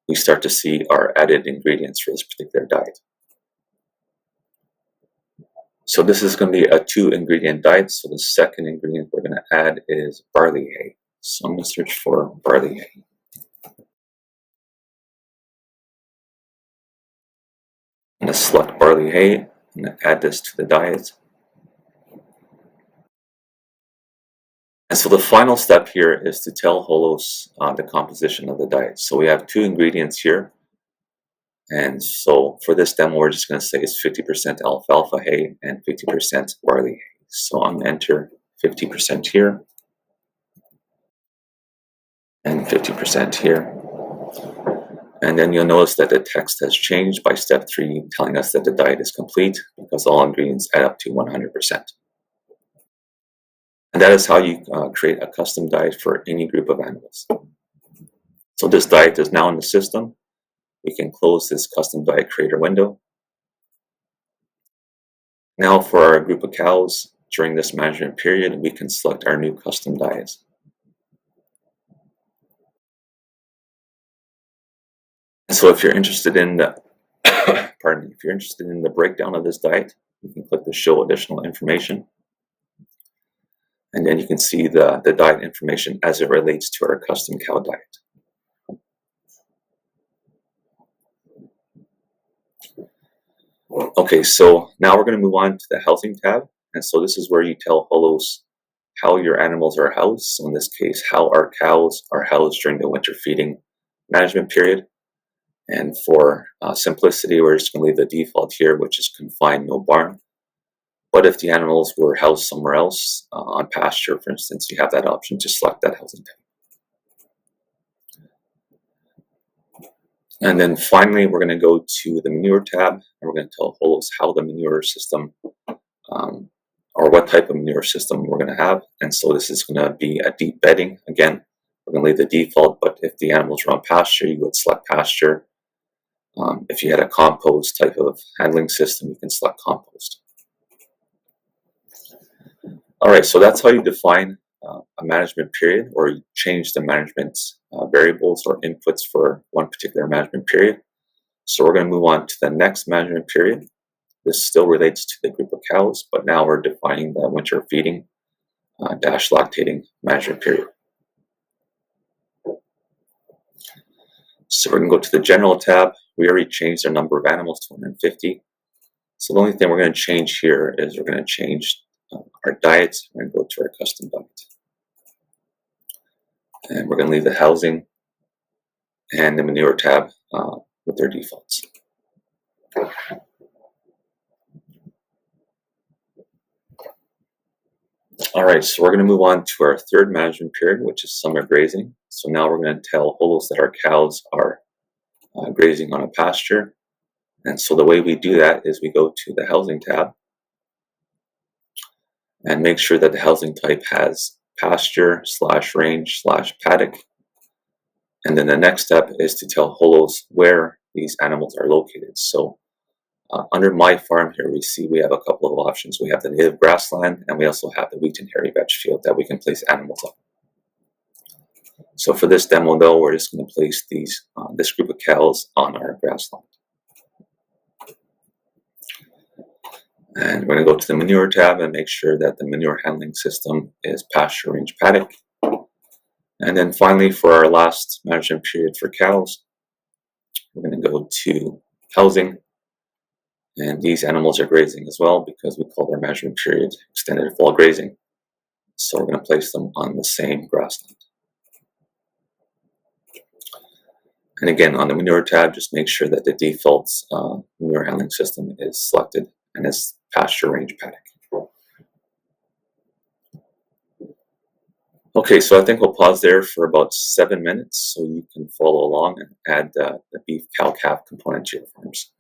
we start to see our added ingredients for this particular diet. So this is going to be a 2-ingredient diet. So the second ingredient we're going to add is barley hay. So I'm going to search for barley hay. I'm going to select barley hay. I'm going to add this to the diet. And so the final step here is to tell HOLOS the composition of the diet. So we have 2 ingredients here. And so for this demo, we're just going to say it's 50% alfalfa hay and 50% barley hay. So I'm going to enter 50% here and 50% here. And then you'll notice that the text has changed by step 3, telling us that the diet is complete because all ingredients add up to 100%. And that is how you create a custom diet for any group of animals. So this diet is now in the system. We can close this custom diet creator window. Now for our group of cows, during this management period, we can select our new custom diets. And so if you're interested in the if you're interested in the breakdown of this diet, you can click the Show Additional Information. And then you can see the diet information as it relates to our custom cow diet. Okay, so now we're going to move on to the housing tab. And so this is where you tell HOLOS how your animals are housed. So in this case, how our cows are housed during the winter feeding management period. And for simplicity, we're just going to leave the default here, which is confined, no barn. But if the animals were housed somewhere else, on pasture, for instance, you have that option to select that housing type. And then finally, we're going to go to the manure tab, and we're going to tell HOLOS how the manure system, or what type of manure system we're going to have. And so this is going to be a deep bedding. Again, we're going to leave the default, but if the animals are on pasture, you would select pasture. If you had a compost type of handling system, you can select compost. All right, so that's how you define a management period, or you change the management variables or inputs for one particular management period. So we're going to move on to the next management period. This still relates to the group of cows, but now we're defining the winter feeding dash lactating management period. So we're going to go to the General tab. We already changed our number of animals to 150. So the only thing we're going to change here is we're going to change our diet. We're going to go to our custom diet. And we're going to leave the housing and the manure tab with their defaults. All right, so we're going to move on to our third management period, which is summer grazing. So now we're going to tell HOLOS that our cows are grazing on a pasture. And so the way we do that is we go to the housing tab and make sure that the housing type has pasture / range / paddock. And then the next step is to tell HOLOS where these animals are located. So under my farm here, we have a couple of options. We have the native grassland, and we also have the wheat and hairy veg field that we can place animals on. So for this demo though, we're just going to place this group of cows on our grassland. And we're going to go to the manure tab and make sure that the manure handling system is pasture range paddock. And then finally, for our last management period for cows, we're going to go to housing. And these animals are grazing as well because we call their management period extended fall grazing. So we're going to place them on the same grassland. And again, on the manure tab, just make sure that the default manure handling system is selected and is pasture range paddock. Okay, so I think we'll pause there for about 7 minutes so you can follow along and add the beef cow calf component to your farms.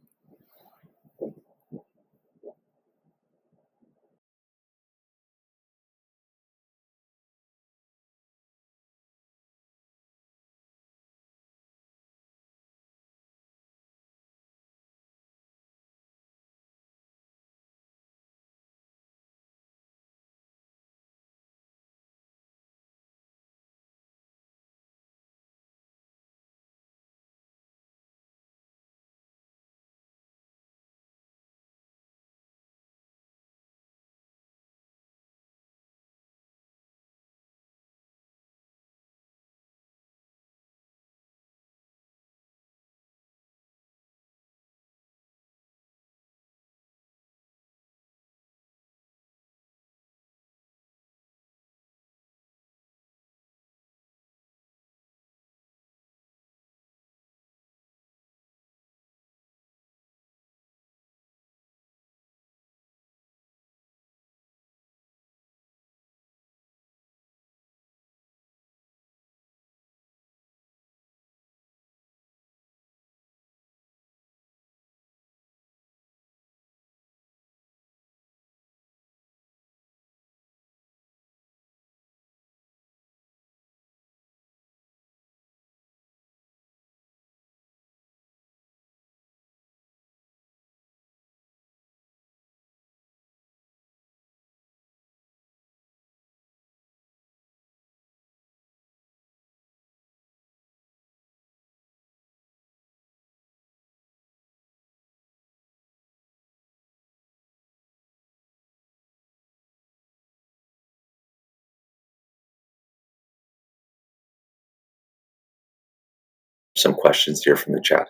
Some questions here from the chat.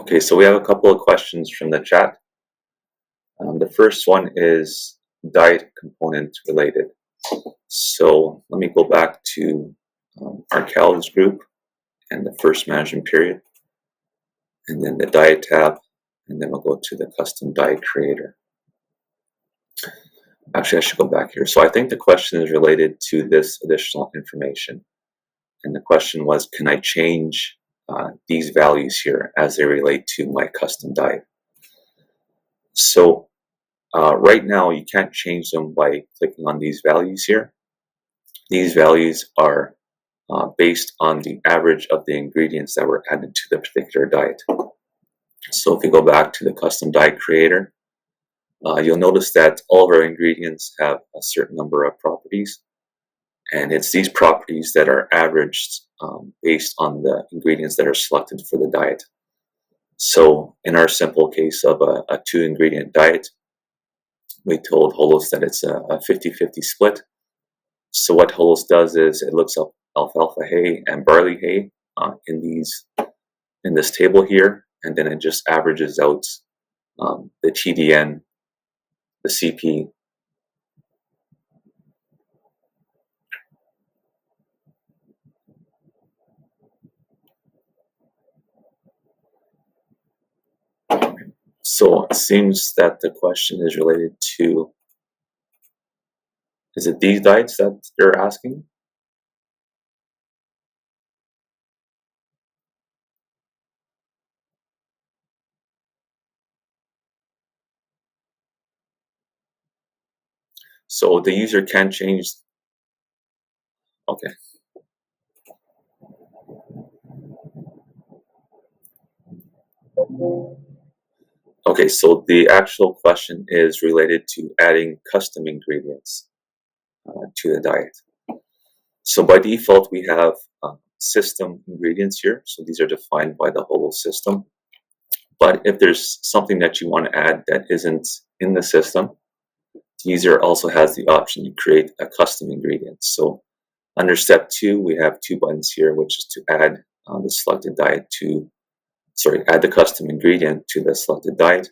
Okay, so we have a couple of questions from the chat. The first one is diet component related. So let me go back to our cows group and the first management period, and then the diet tab, and then we'll go to the custom diet creator. Actually, I should go back here. So I think the question is related to this additional information. And the question was, can I change these values here as they relate to my custom diet? So right now, you can't change them by clicking on these values here. These values are based on the average of the ingredients that were added to the particular diet. So if you go back to the custom diet creator, you'll notice that all of our ingredients have a certain number of properties. And it's these properties that are averaged based on the ingredients that are selected for the diet. So in our simple case of a 2-ingredient diet, we told HOLOS that it's a 50-50 split. So what HOLOS does is it looks up alfalfa hay and barley hay in this table here, and then it just averages out the TDN, the CP. So it seems that the question is related to, is it these diodes that they're asking? So the user can change. Okay. Okay, so the actual question is related to adding custom ingredients to the diet. So by default, we have system ingredients here. So these are defined by the HOLOS system. But if there's something that you want to add that isn't in the system, the user also has the option to create a custom ingredient. So under step 2, we have 2 buttons here, which is to add the selected diet to, add the custom ingredient to the selected diet.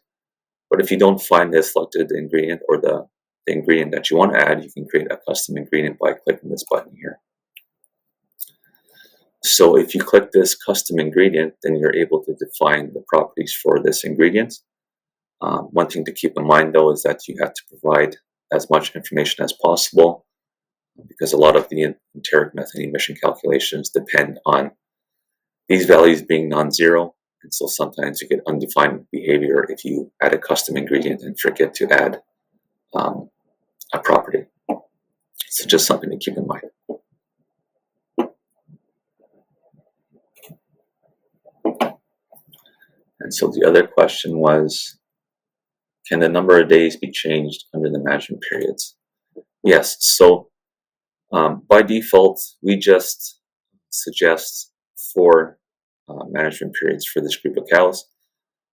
But if you don't find the selected ingredient or the ingredient that you want to add, you can create a custom ingredient by clicking this button here. So if you click this custom ingredient, then you're able to define the properties for this ingredient. One thing to keep in mind, though, is that you have to provide as much information as possible, because a lot of the enteric methane emission calculations depend on these values being non-zero, and so sometimes you get undefined behavior if you add a custom ingredient and forget to add a property. So just something to keep in mind. And so the other question was, can the number of days be changed under the management periods? Yes, so by default, we just suggest 4 management periods for this group of cows.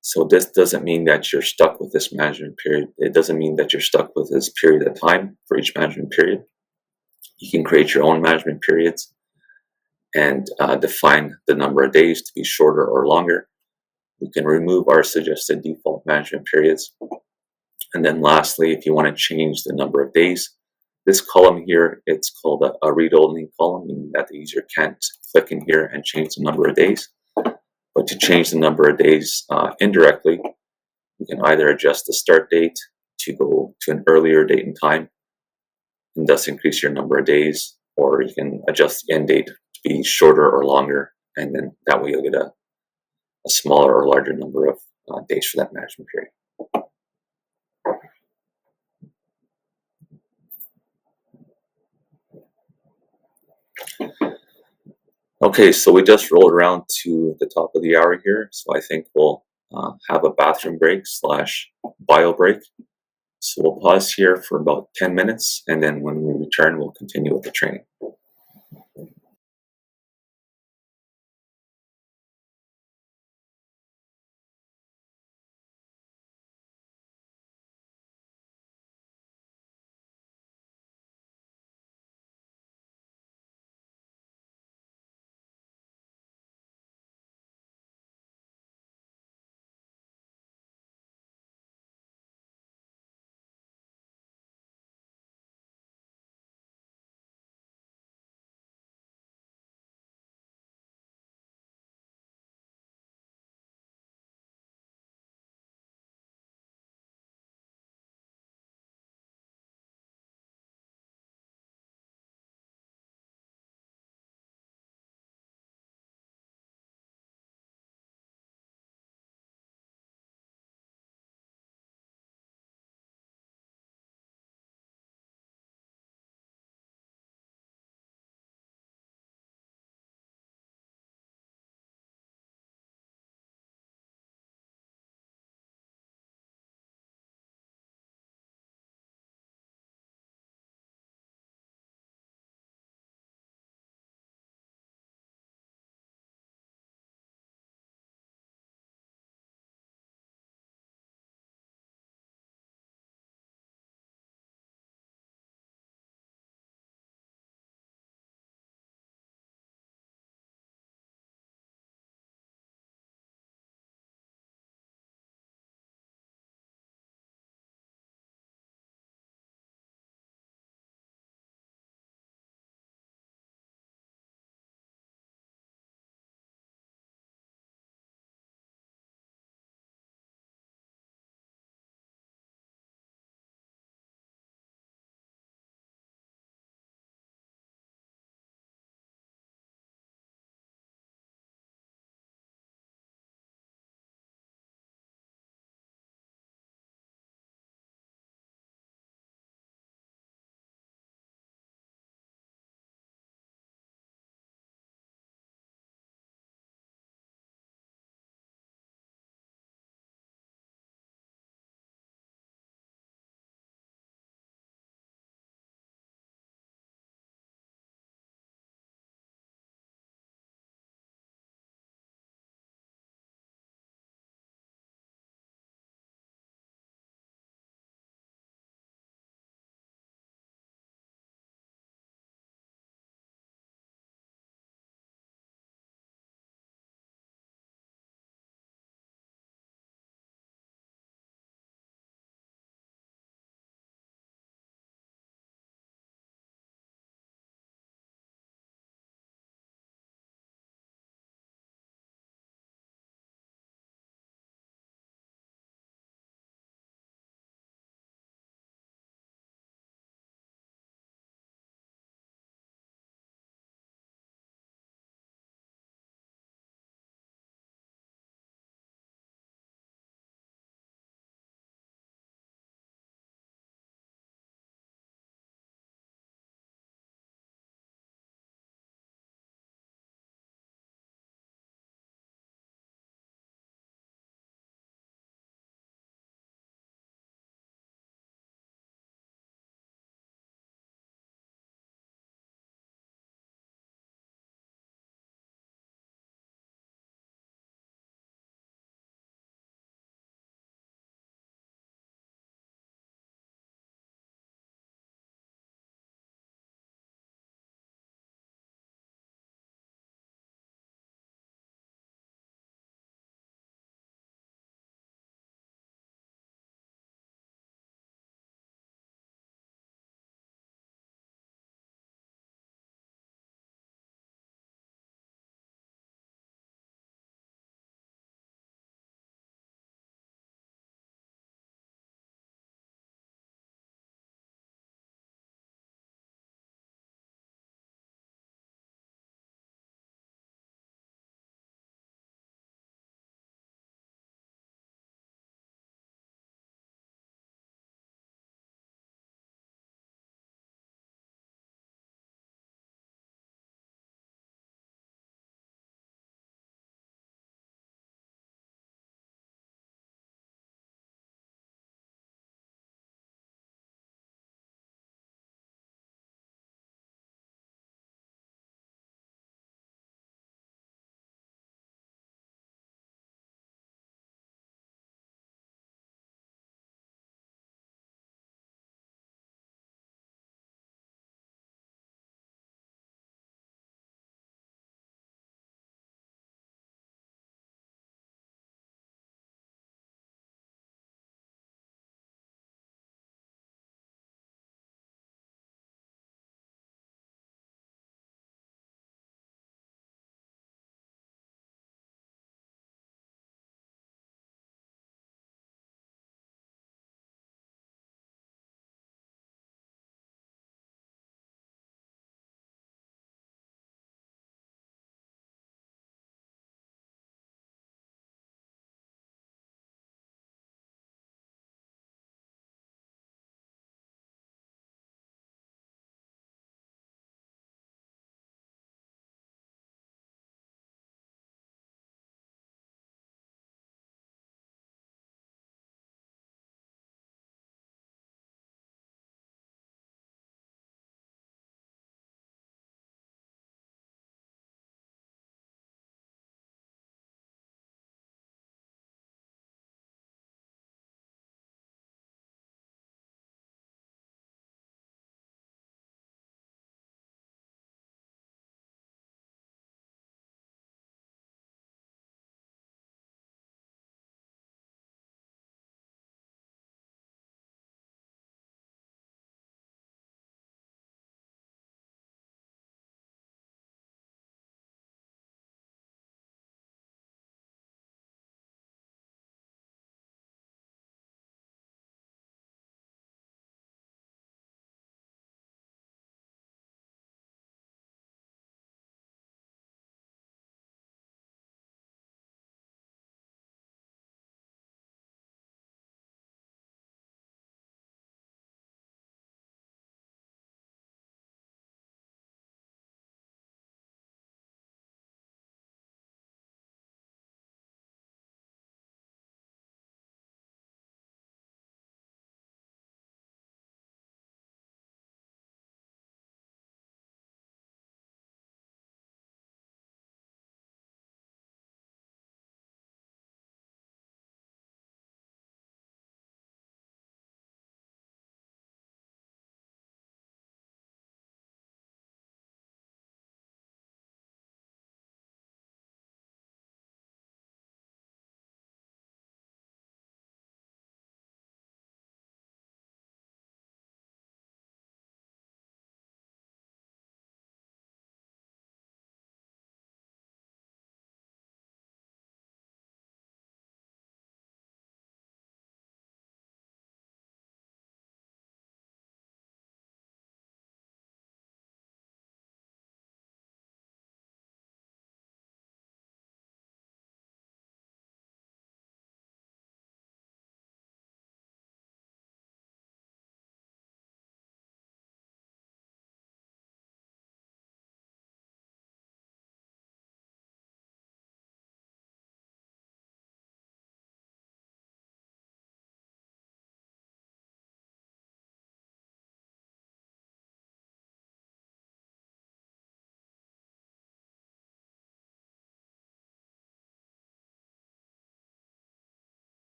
So this doesn't mean that you're stuck with this management period. It doesn't mean that you're stuck with this period of time for each management period. You can create your own management periods and define the number of days to be shorter or longer. We can remove our suggested default management periods. And then lastly, if you want to change the number of days, this column here, it's called a read-only column, meaning that the user can't click in here and change the number of days. But to change the number of days indirectly, you can either adjust the start date to go to an earlier date and time, and thus increase your number of days, or you can adjust the end date to be shorter or longer, and then that way you'll get a smaller or larger number of days for that management period. Okay, so we just rolled around to the top of the hour here, so I think we'll have a bathroom break / bio break. So we'll pause here for about 10 minutes, and then when we return, we'll continue with the training.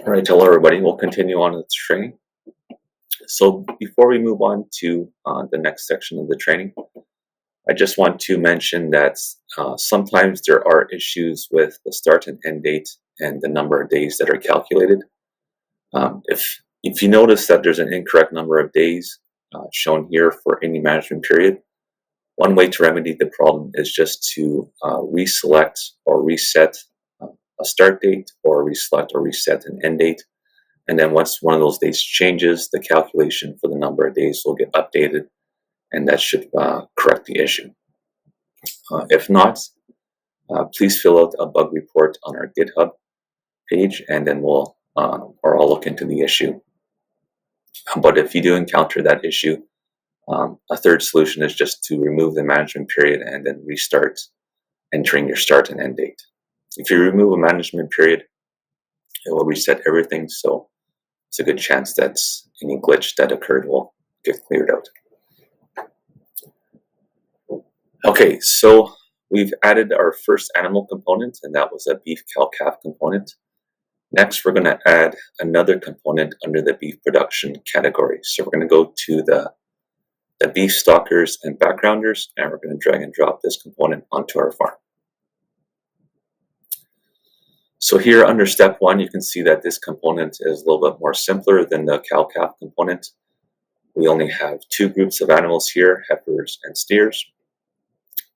All right, hello everybody. We'll continue on with the training. So before we move on to the next section of the training, I just want to mention that sometimes there are issues with the start and end date and the number of days that are calculated. If you notice that there's an incorrect number of days shown here for any management period, one way to remedy the problem is just to reselect or reset a start date, or reselect or reset an end date. And then once one of those dates changes, the calculation for the number of days will get updated, and that should correct the issue. If not, please fill out a bug report on our GitHub page, and then we'll or I'll look into the issue. But if you do encounter that issue, a third solution is just to remove the management period and then restart entering your start and end date. If you remove a management period, it will reset everything, so it's a good chance that any glitch that occurred will get cleared out. Okay, so we've added our first animal component, and that was a beef cow-calf component. Next, we're going to add another component under the beef production category. So we're going to go to the beef stockers and backgrounders, and we're going to drag and drop this component onto our farm. So here under step 1, you can see that this component is a little bit more simpler than the cow-calf component. We only have 2 groups of animals here, heifers and steers.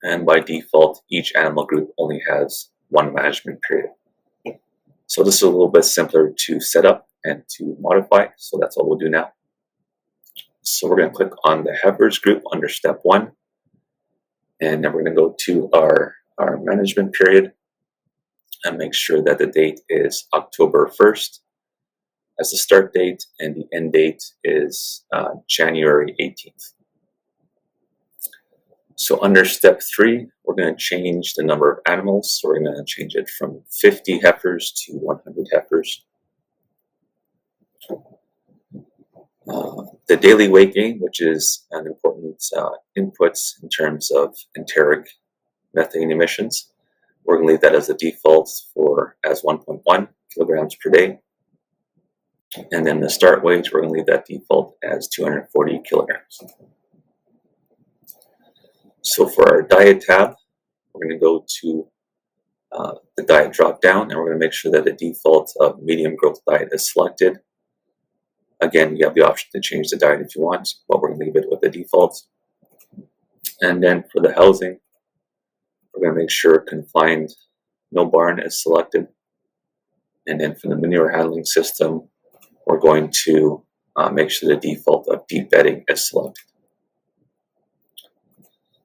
And by default, each animal group only has 1 management period. So this is a little bit simpler to set up and to modify, so that's all we'll do now. So we're going to click on the heifers group under step 1, and then we're going to go to our management period and make sure that the date is October 1st as the start date, and the end date is January 18th. So under step 3, we're going to change the number of animals. So we're going to change it from 50 heifers to 100 heifers. The daily weight gain, which is an important input in terms of enteric methane emissions, we're going to leave that as a default as 1.1 kilograms per day. And then the start weight, we're going to leave that default as 240 kilograms. So for our diet tab, we're going to go to the diet drop down, and we're going to make sure that the default of medium growth diet is selected. Again, you have the option to change the diet if you want, but we're going to leave it with the default. And then for the housing, we're going to make sure confined no barn is selected. And then for the manure handling system, we're going to make sure the default of deep bedding is selected.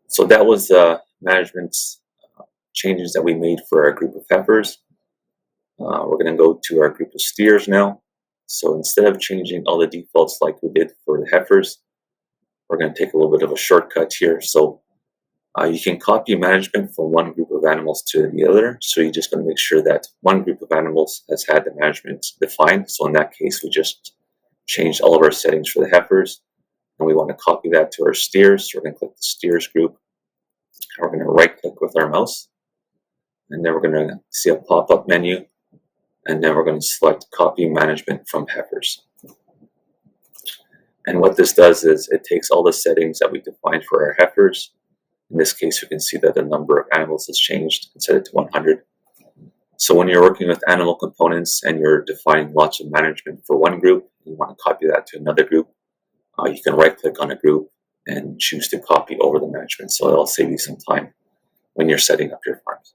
So that was the management changes that we made for our group of heifers. We're going to go to our group of steers now. So instead of changing all the defaults like we did for the heifers, we're going to take a little bit of a shortcut here. So you can copy management from one group of animals to the other. So you're just going to make sure that one group of animals has had the management defined. So in that case, we just changed all of our settings for the heifers, and we want to copy that to our steers. So we're going to click the steers group. We're going to right click with our mouse, and then we're going to see a pop-up menu, and then we're going to select copy management from heifers. And what this does is it takes all the settings that we defined for our heifers. In this case, we can see that the number of animals has changed and set it to 100. So when you're working with animal components and you're defining lots of management for one group, you want to copy that to another group, you can right click on a group and choose to copy over the management. So it'll save you some time when you're setting up your farms.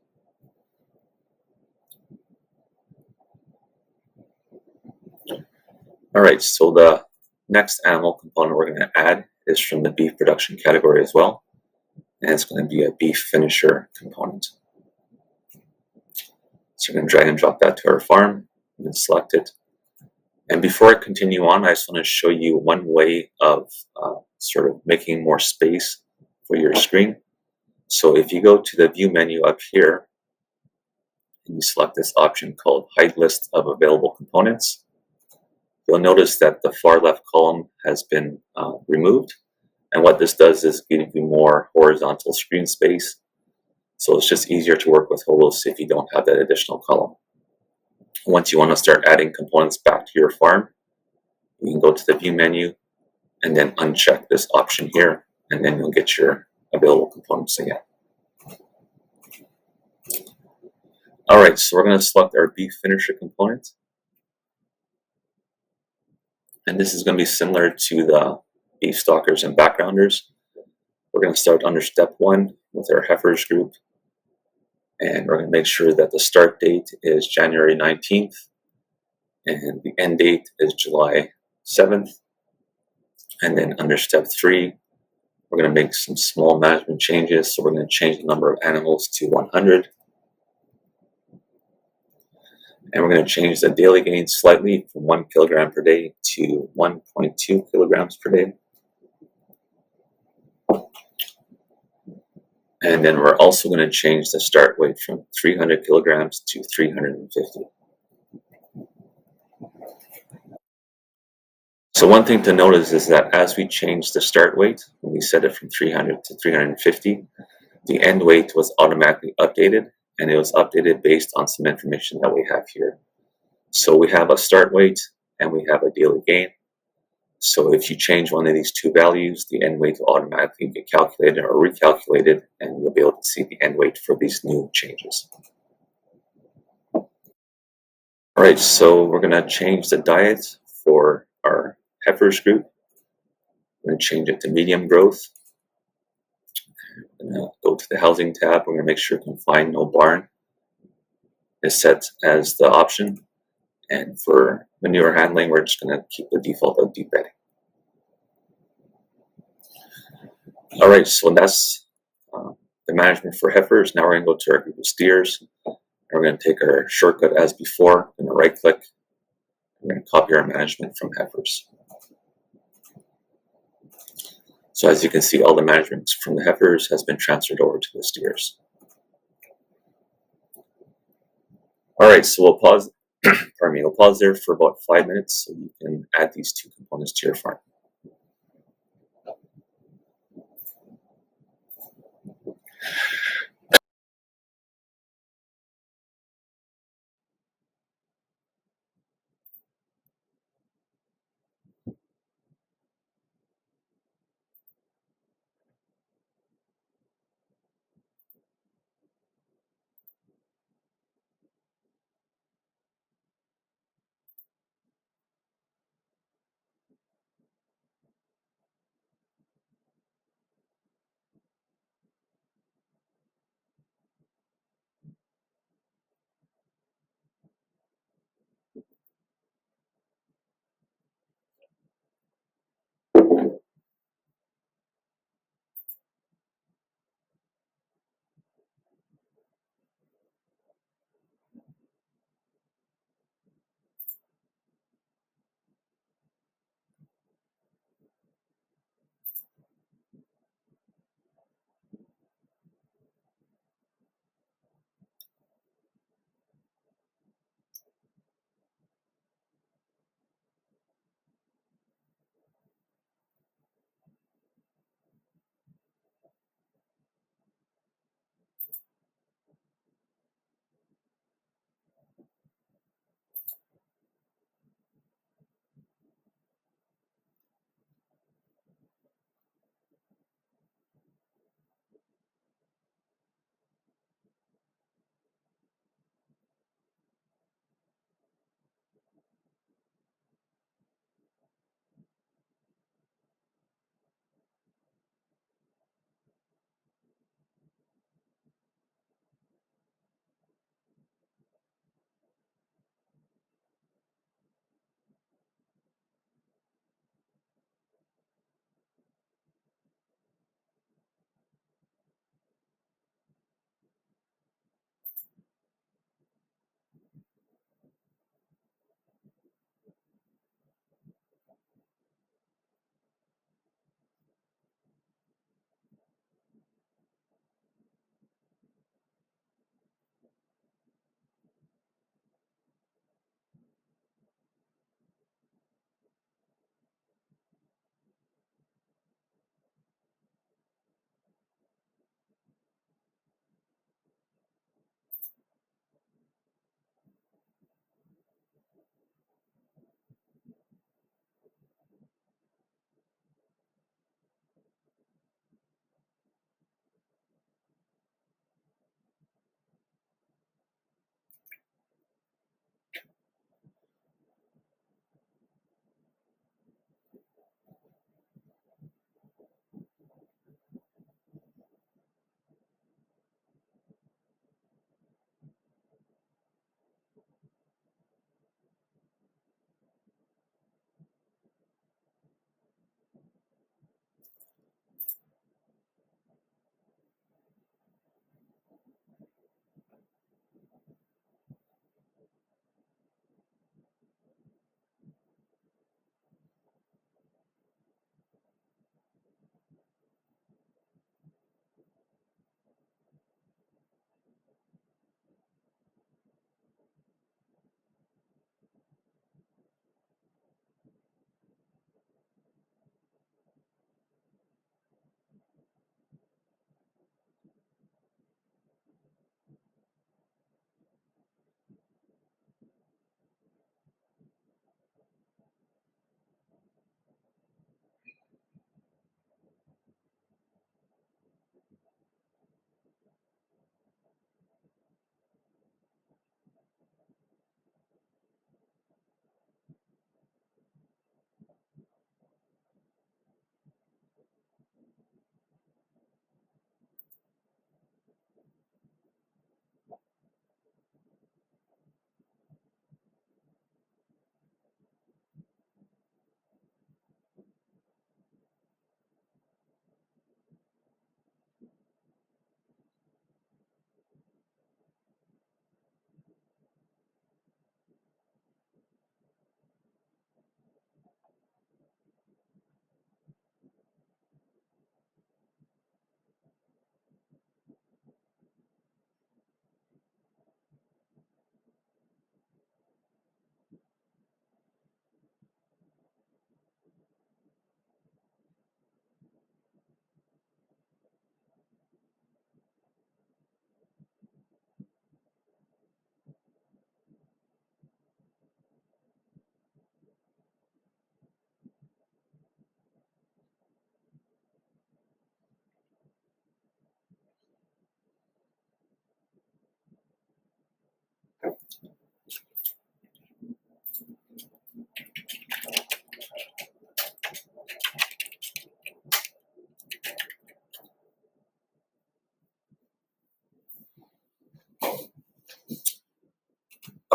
All right, so the next animal component we're going to add is from the beef production category as well, and it's going to be a beef finisher component. So we're going to drag and drop that to our farm and then select it. And before I continue on, I just want to show you one way of sort of making more space for your screen. So if you go to the view menu up here, and you select this option called hide list of available components, you'll notice that the far left column has been removed. And what this does is give you more horizontal screen space. So it's just easier to work with HOLOS if you don't have that additional column. Once you want to start adding components back to your farm, you can go to the View menu and then uncheck this option here, and then you'll get your available components again. Alright, so we're going to select our beef finisher component. And this is going to be similar to the beef stalkers and backgrounders. We're going to start under step 1 with our heifers group. And we're going to make sure that the start date is January 19th and the end date is July 7th. And then under step 3, we're going to make some small management changes. So we're going to change the number of animals to 100. And we're going to change the daily gain slightly from 1 kilogram per day to 1.2 kilograms per day. And then we're also going to change the start weight from 300 kilograms to 350. So one thing to notice is that as we change the start weight, when we set it from 300 to 350, the end weight was automatically updated, and it was updated based on some information that we have here. So we have a start weight and we have a daily gain. So if you change one of these two values, the end weight will automatically get calculated or recalculated, and you'll be able to see the end weight for these new changes. All right, so we're going to change the diet for our heifers group. We're going to change it to medium growth. We're going to go to the housing tab. We're going to make sure confined, no barn is set as the option. And for manure handling, we're just going to keep the default of deep bedding. All right, so that's the management for heifers. Now we're going to go to our group of steers. We're going to take our shortcut as before. We're going to right click. We're going to copy our management from heifers. So as you can see, all the management from the heifers has been transferred over to the steers. All right, so we'll pause. Pardon me. We'll pause there for about 5 minutes so you can add these two components to your farm.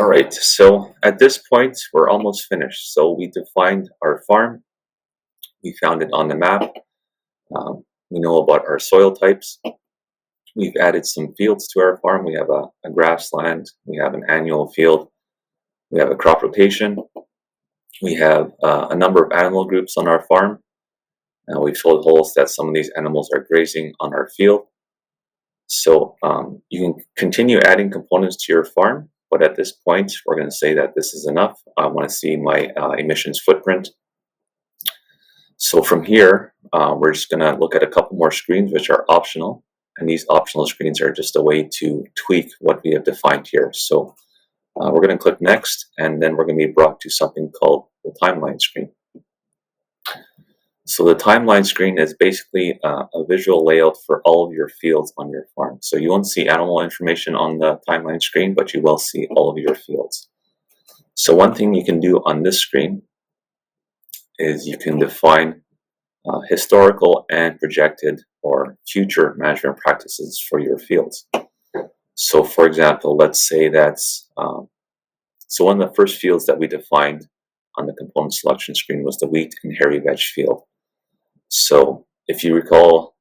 All right, so at this point, we're almost finished. So we defined our farm, we found it on the map, we know about our soil types, we've added some fields to our farm. We have a grassland, we have an annual field, we have a crop rotation, we have a number of animal groups on our farm. We've told HOLOS that some of these animals are grazing on our field. So you can continue adding components to your farm, but at this point, we're going to say that this is enough. I want to see my emissions footprint. So from here, we're just going to look at a couple more screens, which are optional. And these optional screens are just a way to tweak what we have defined here. So we're going to click next, and then we're going to be brought to something called the timeline screen. So the timeline screen is basically a visual layout for all of your fields on your farm. So you won't see animal information on the timeline screen, but you will see all of your fields. So one thing you can do on this screen is you can define historical and projected or future management practices for your fields. So for example, let's say that's, so one of the first fields that we defined on the component selection screen was the wheat and hairy veg field. So if you recall,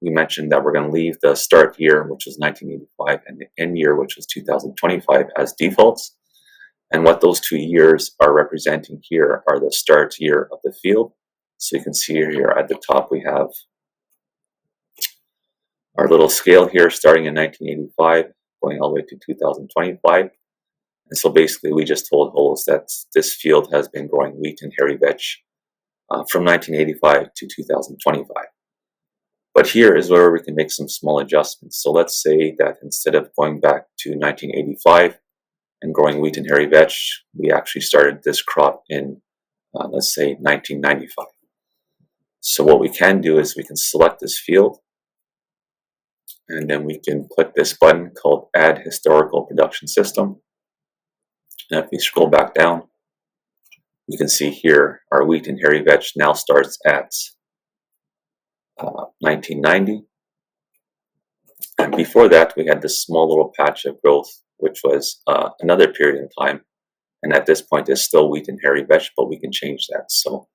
we mentioned that we're going to leave the start year, which was 1985, and the end year, which was 2025, as defaults. And what those 2 years are representing here are the start year of the field. So you can see here at the top we have our little scale here starting in 1985, going all the way to 2025. And so basically we just told HOLOS that this field has been growing wheat and hairy veg from 1985 to 2025. But here is where we can make some small adjustments. So let's say that instead of going back to 1985 and growing wheat and hairy veg, we actually started this crop in, let's say, 1995. So what we can do is we can select this field, and then we can click this button called Add Historical Production System. And if we scroll back down, you can see here our wheat and hairy veg now starts at 1990. And before that, we had this small little patch of growth, which was another period in time. And at this point, it's still wheat and hairy veg, but we can change that. So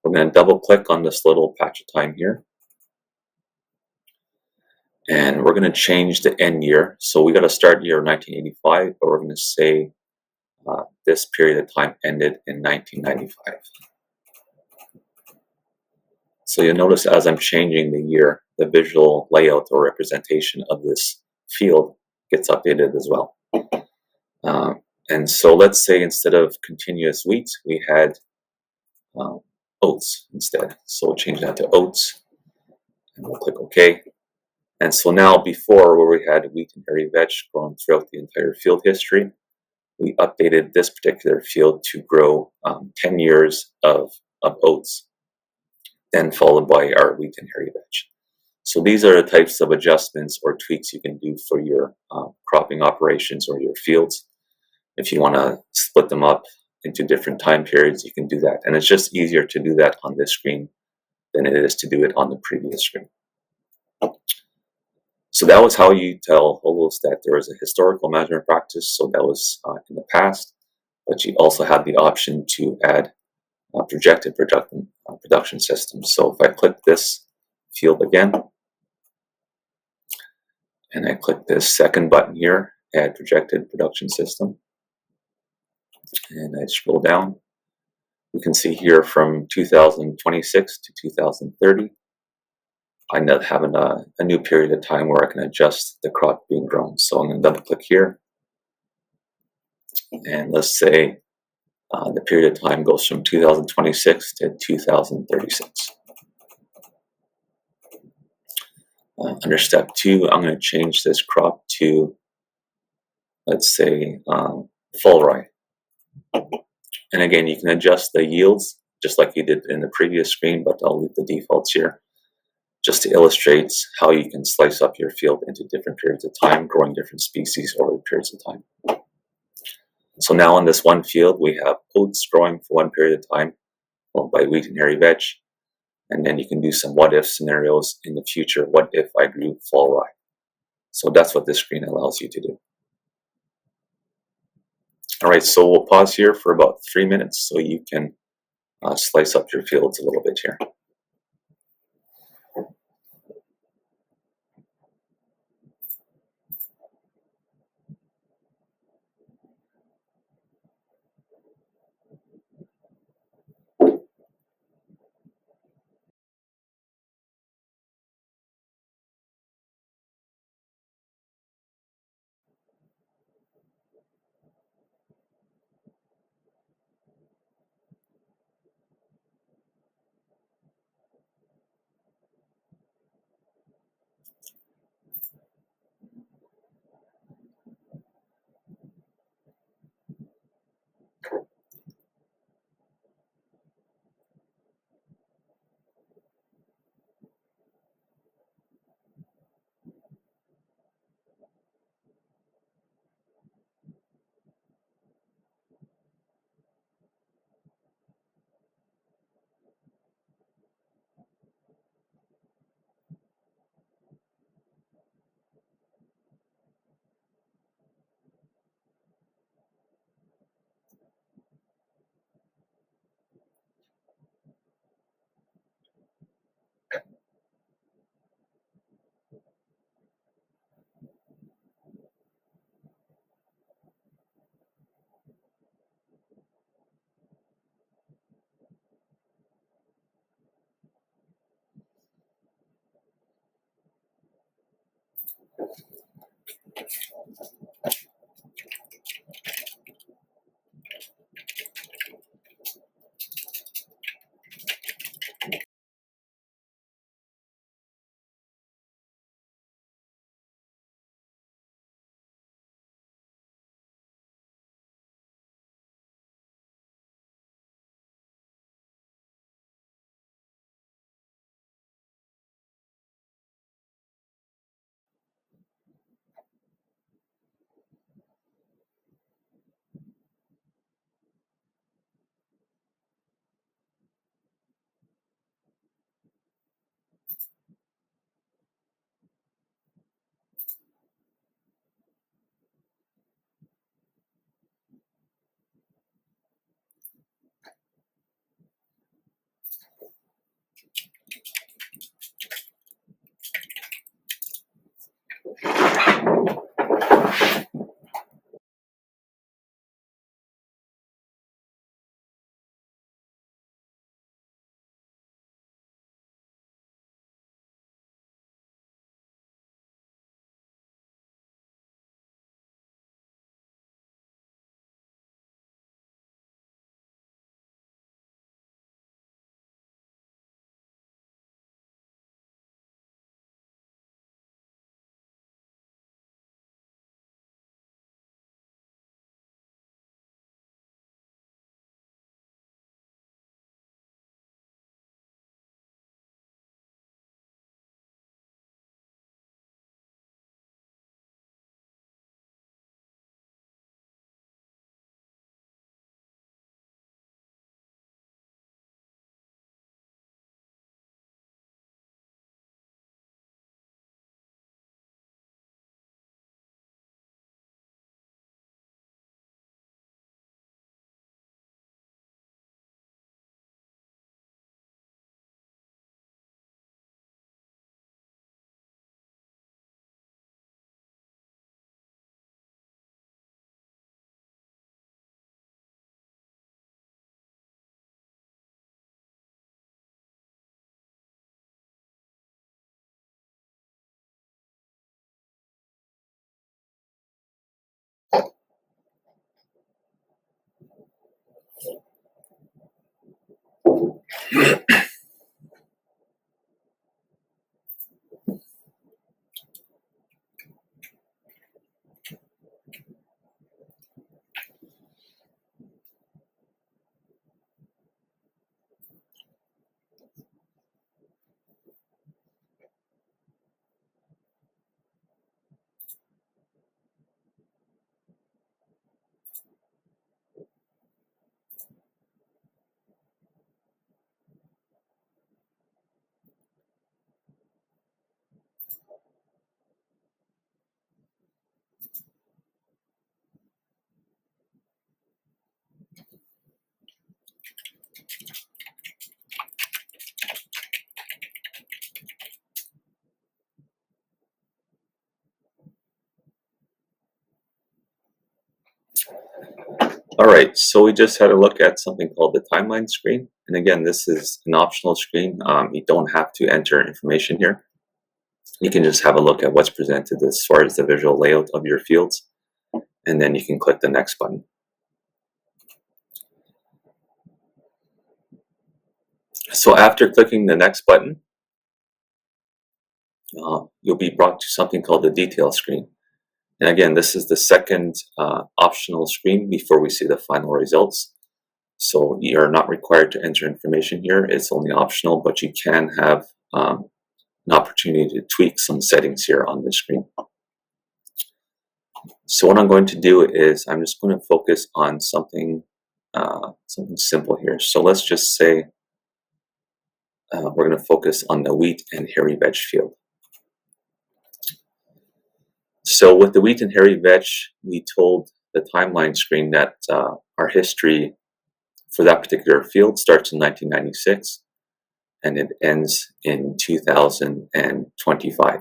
we're going to double click on this little patch of time here. And we're going to change the end year. So we got a start year of 1985, but we're going to say this period of time ended in 1995. So you'll notice as I'm changing the year, the visual layout or representation of this field gets updated as well. And so let's say instead of continuous wheat, we had oats instead. So we'll change that to oats, and we'll click OK. And so now before, where we had wheat and hairy veg grown throughout the entire field history, we updated this particular field to grow 10 years of oats, then followed by our wheat and hairy veg. So these are the types of adjustments or tweaks you can do for your cropping operations or your fields. If you want to split them up into different time periods, you can do that. And it's just easier to do that on this screen than it is to do it on the previous screen. So that was how you tell HOLOS that there is a historical management practice. So that was in the past, but you also have the option to add projected production systems. So if I click this field again, and I click this second button here, add projected production system, and I scroll down, we can see here from 2026 to 2030, I end up having a new period of time where I can adjust the crop being grown. So I'm going to double click here, and let's say the period of time goes from 2026 to 2036. Under step 2, I'm going to change this crop to, let's say, fall rye. And again, you can adjust the yields just like you did in the previous screen, but I'll leave the defaults here just to illustrate how you can slice up your field into different periods of time, growing different species over the periods of time. So now in this one field, we have oats growing for one period of time, followed by wheat and hairy veg. And then you can do some what-if scenarios in the future. What if I grew fall rye? So that's what this screen allows you to do. All right, so we'll pause here for about 3 minutes so you can slice up your fields a little bit here. All right, so we just had a look at something called the timeline screen. And again, this is an optional screen. You don't have to enter information here. You can just have a look at what's presented as far as the visual layout of your fields, and then you can click the next button. So after clicking the next button, you'll be brought to something called the detail screen. And again, this is the second optional screen before we see the final results. So you're not required to enter information here. It's only optional, but you can have an opportunity to tweak some settings here on this screen. So what I'm going to do is I'm just going to focus on something simple here. So let's just say we're going to focus on the wheat and hairy veg field. So with the wheat and hairy veg, we told the timeline screen that our history for that particular field starts in 1996 and it ends in 2025.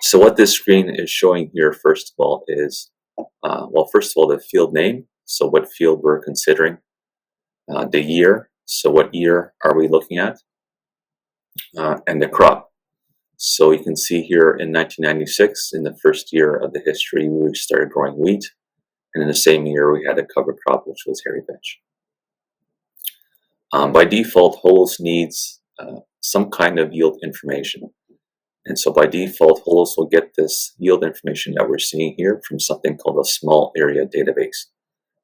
So what this screen is showing here, first of all, is, first of all, the field name. So what field we're considering, the year. So what year are we looking at? And the crop. So you can see here in 1996, in the first year of the history, we started growing wheat. And in the same year, we had a cover crop, which was hairy veg. By default, HOLOS needs some kind of yield information. And so by default, HOLOS will get this yield information that we're seeing here from something called a small area database.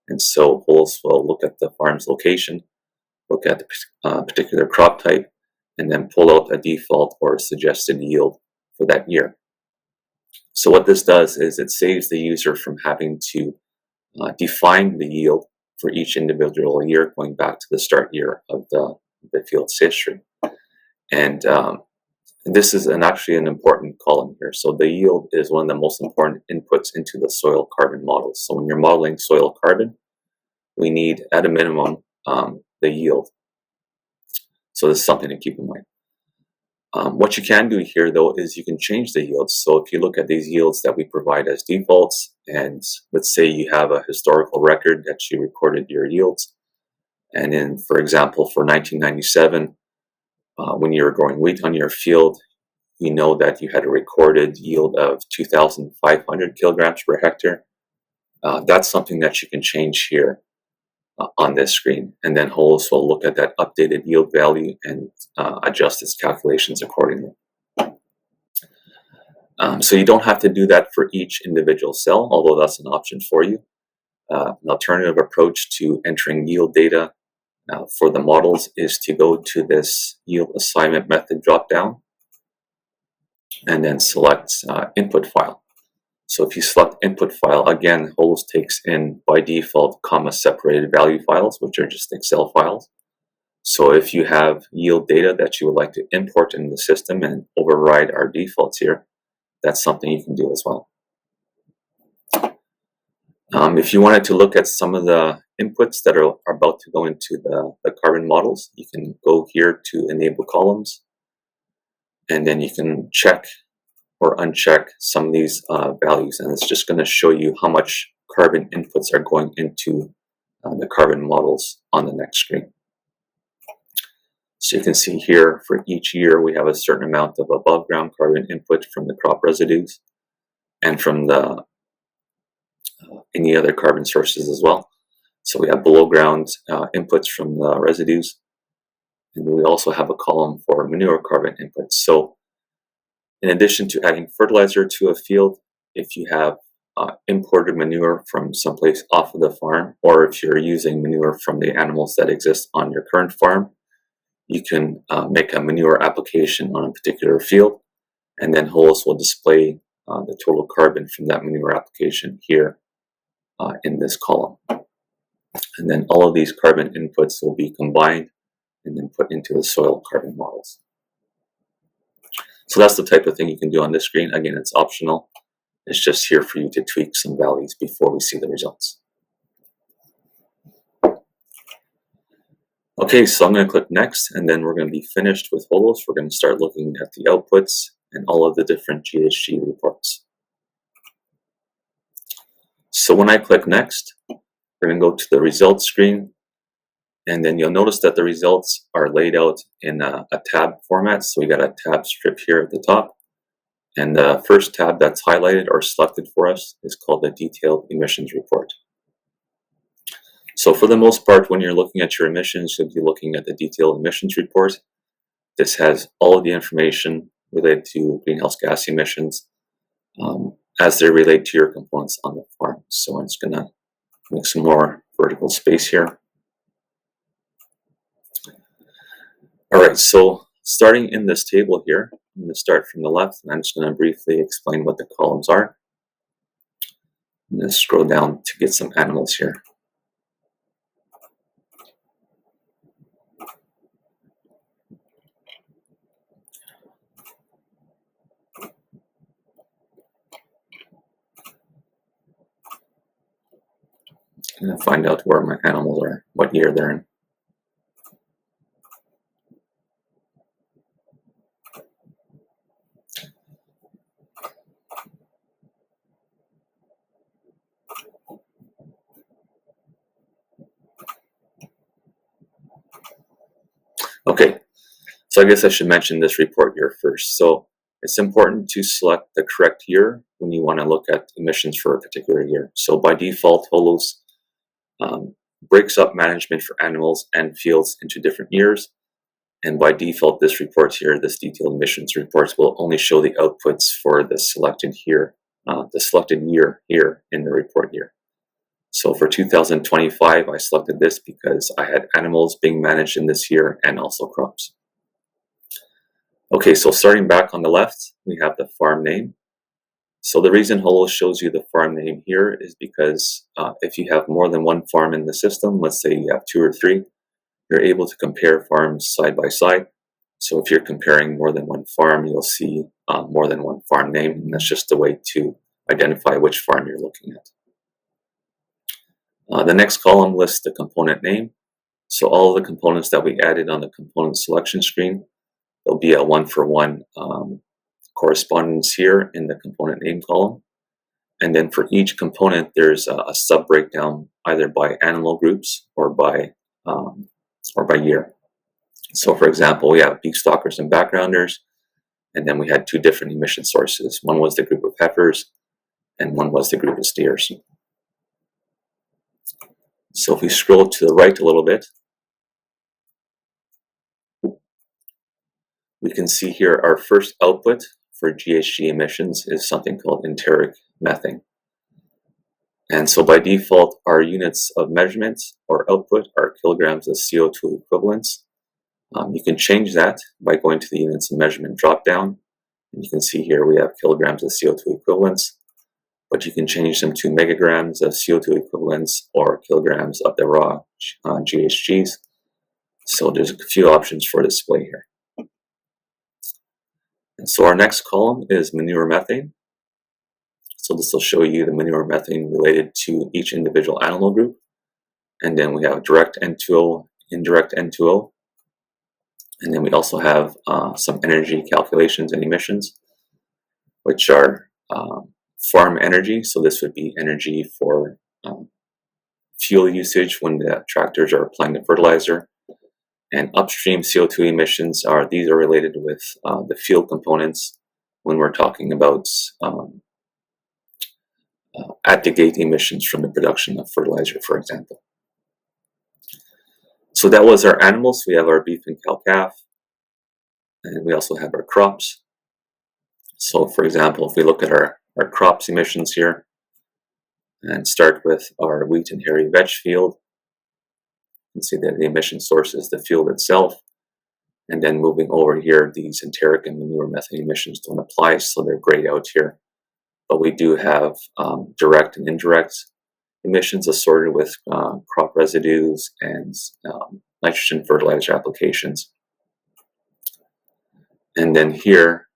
And so HOLOS will look at the farm's location, look at the particular crop type, and then pull out a default or suggested yield for that year. So what this does is it saves the user from having to define the yield for each individual year going back to the start year of the field's history. And this is actually an important column here. So the yield is one of the most important inputs into the soil carbon models. So when you're modeling soil carbon, we need at a minimum the yield. So this is something to keep in mind. What you can do here, though, is you can change the yields. So if you look at these yields that we provide as defaults, and let's say you have a historical record that you recorded your yields, and in, for example, for 1997, when you were growing wheat on your field, you know that you had a recorded yield of 2,500 kilograms per hectare. That's something that you can change here on this screen, and then HOLOS will look at that updated yield value and adjust its calculations accordingly. So you don't have to do that for each individual cell, although that's an option for you. An alternative approach to entering yield data for the models is to go to this yield assignment method dropdown and then select input file. So if you select input file, again, HOLOS takes in by default comma separated value files, which are just Excel files. So if you have yield data that you would like to import into the system and override our defaults here, that's something you can do as well. If you wanted to look at some of the inputs that are about to go into the carbon models, you can go here to enable columns, and then you can check or uncheck some of these values, and it's just going to show you how much carbon inputs are going into the carbon models on the next screen. So you can see here for each year we have a certain amount of above ground carbon input from the crop residues and from the any other carbon sources as well. So we have below ground inputs from the residues, and we also have a column for manure carbon inputs. So in addition to adding fertilizer to a field, if you have imported manure from someplace off of the farm, or if you're using manure from the animals that exist on your current farm, you can make a manure application on a particular field, and then HOLOS will display the total carbon from that manure application here in this column. And then all of these carbon inputs will be combined and then put into the soil carbon models. So that's the type of thing you can do on this screen. Again, it's optional. It's just here for you to tweak some values before we see the results. Okay, so I'm going to click next, and then we're going to be finished with HOLOS. We're going to start looking at the outputs and all of the different GHG reports. So when I click next, we're going to go to the results screen, and then you'll notice that the results are laid out in a tab format. So we got a tab strip here at the top, and the first tab that's highlighted or selected for us is called the Detailed Emissions Report. So for the most part, when you're looking at your emissions, you'll be looking at the Detailed Emissions Report. This has all of the information related to greenhouse gas emissions as they relate to your components on the farm. So I'm just going to make some more vertical space here. All right, so starting in this table here, I'm going to start from the left, and I'm just going to briefly explain what the columns are. I'm going to scroll down to get some animals here. I'm going to find out where my animals are, what year they're in. Okay, so I guess I should mention this report year first. So it's important to select the correct year when you want to look at emissions for a particular year. So by default, HOLOS breaks up management for animals and fields into different years. And by default, this report here, this detailed emissions reports, will only show the outputs for the selected year here in the report year. So for 2025, I selected this because I had animals being managed in this year and also crops. Okay, so starting back on the left, we have the farm name. So the reason HOLOS shows you the farm name here is because if you have more than one farm in the system, let's say you have 2 or 3, you're able to compare farms side by side. So if you're comparing more than one farm, you'll see more than one farm name, and that's just a way to identify which farm you're looking at. The next column lists the component name. So all of the components that we added on the component selection screen, there'll be a one-for-one correspondence here in the component name column. And then for each component, there's a sub-breakdown either by animal groups or by year. So for example, we have beef stockers and backgrounders, and then we had 2 different emission sources. One was the group of heifers, and one was the group of steers. So if we scroll to the right a little bit, we can see here our first output for GHG emissions is something called enteric methane. And so by default, our units of measurement or output are kilograms of CO2 equivalents. You can change that by going to the units of measurement dropdown. And you can see here we have kilograms of CO2 equivalents, but you can change them to megagrams of CO2 equivalents or kilograms of the raw GHGs. So there's a few options for display here. And so our next column is manure methane. So this will show you the manure methane related to each individual animal group. And then we have direct N2O, indirect N2O. And then we also have some energy calculations and emissions, which are farm energy. So this would be energy for fuel usage when the tractors are applying the fertilizer. And upstream CO2 emissions these are related with the fuel components when we're talking about at the gate emissions from the production of fertilizer, for example. So that was our animals. We have our beef and cow-calf, and we also have our crops. So for example, if we look at our crops emissions here and start with our wheat and hairy veg field, you can see that the emission source is the field itself. And then moving over here, these enteric and manure methane emissions don't apply, so they're grayed out here. But we do have direct and indirect emissions assorted with crop residues and nitrogen fertilizer applications. And then here,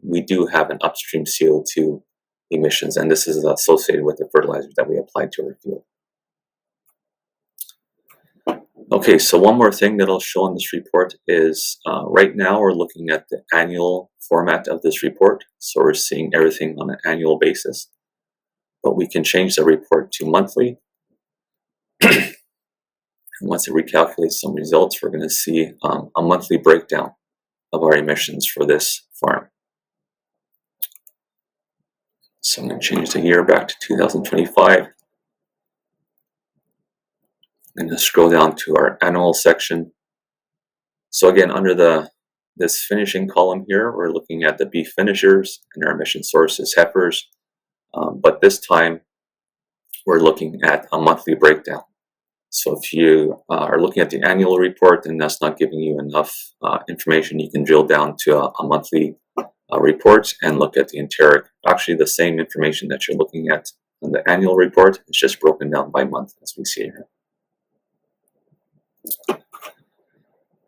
we do have an upstream CO2 emissions, and this is associated with the fertilizer that we applied to our field. Okay, so one more thing that I'll show in this report is right now we're looking at the annual format of this report. So we're seeing everything on an annual basis. but we can change the report to monthly. And once it recalculates some results, we're going to see a monthly breakdown of our emissions for this farm. So I'm going to change the year back to 2025. I'm going to scroll down to our animal section. So again, under this finishing column here, we're looking at the beef finishers, and our emission source is heifers. But this time, we're looking at a monthly breakdown. So if you are looking at the annual report and that's not giving you enough information, you can drill down to a monthly report and look at the enteric. Actually, the same information that you're looking at on the annual report, it's just broken down by month, as we see here.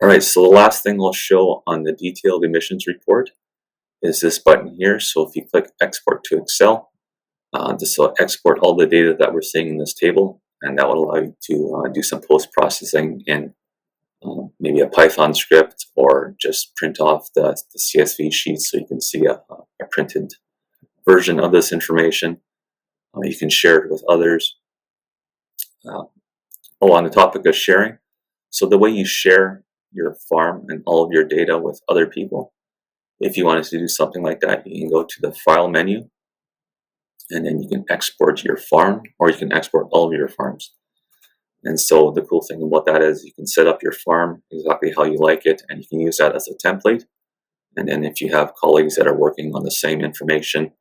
All right, so the last thing I'll show on the detailed emissions report is this button here. So if you click Export to Excel, this will export all the data that we're seeing in this table, and that will allow you to do some post-processing in maybe a Python script, or just print off the CSV sheet so you can see a printed version of this information. You can share it with others. On the topic of sharing, so the way you share your farm and all of your data with other people, if you wanted to do something like that, you can go to the File menu, and then you can export your farm, or you can export all of your farms. And so the cool thing about that is you can set up your farm exactly how you like it, and you can use that as a template. And then if you have colleagues that are working on the same information,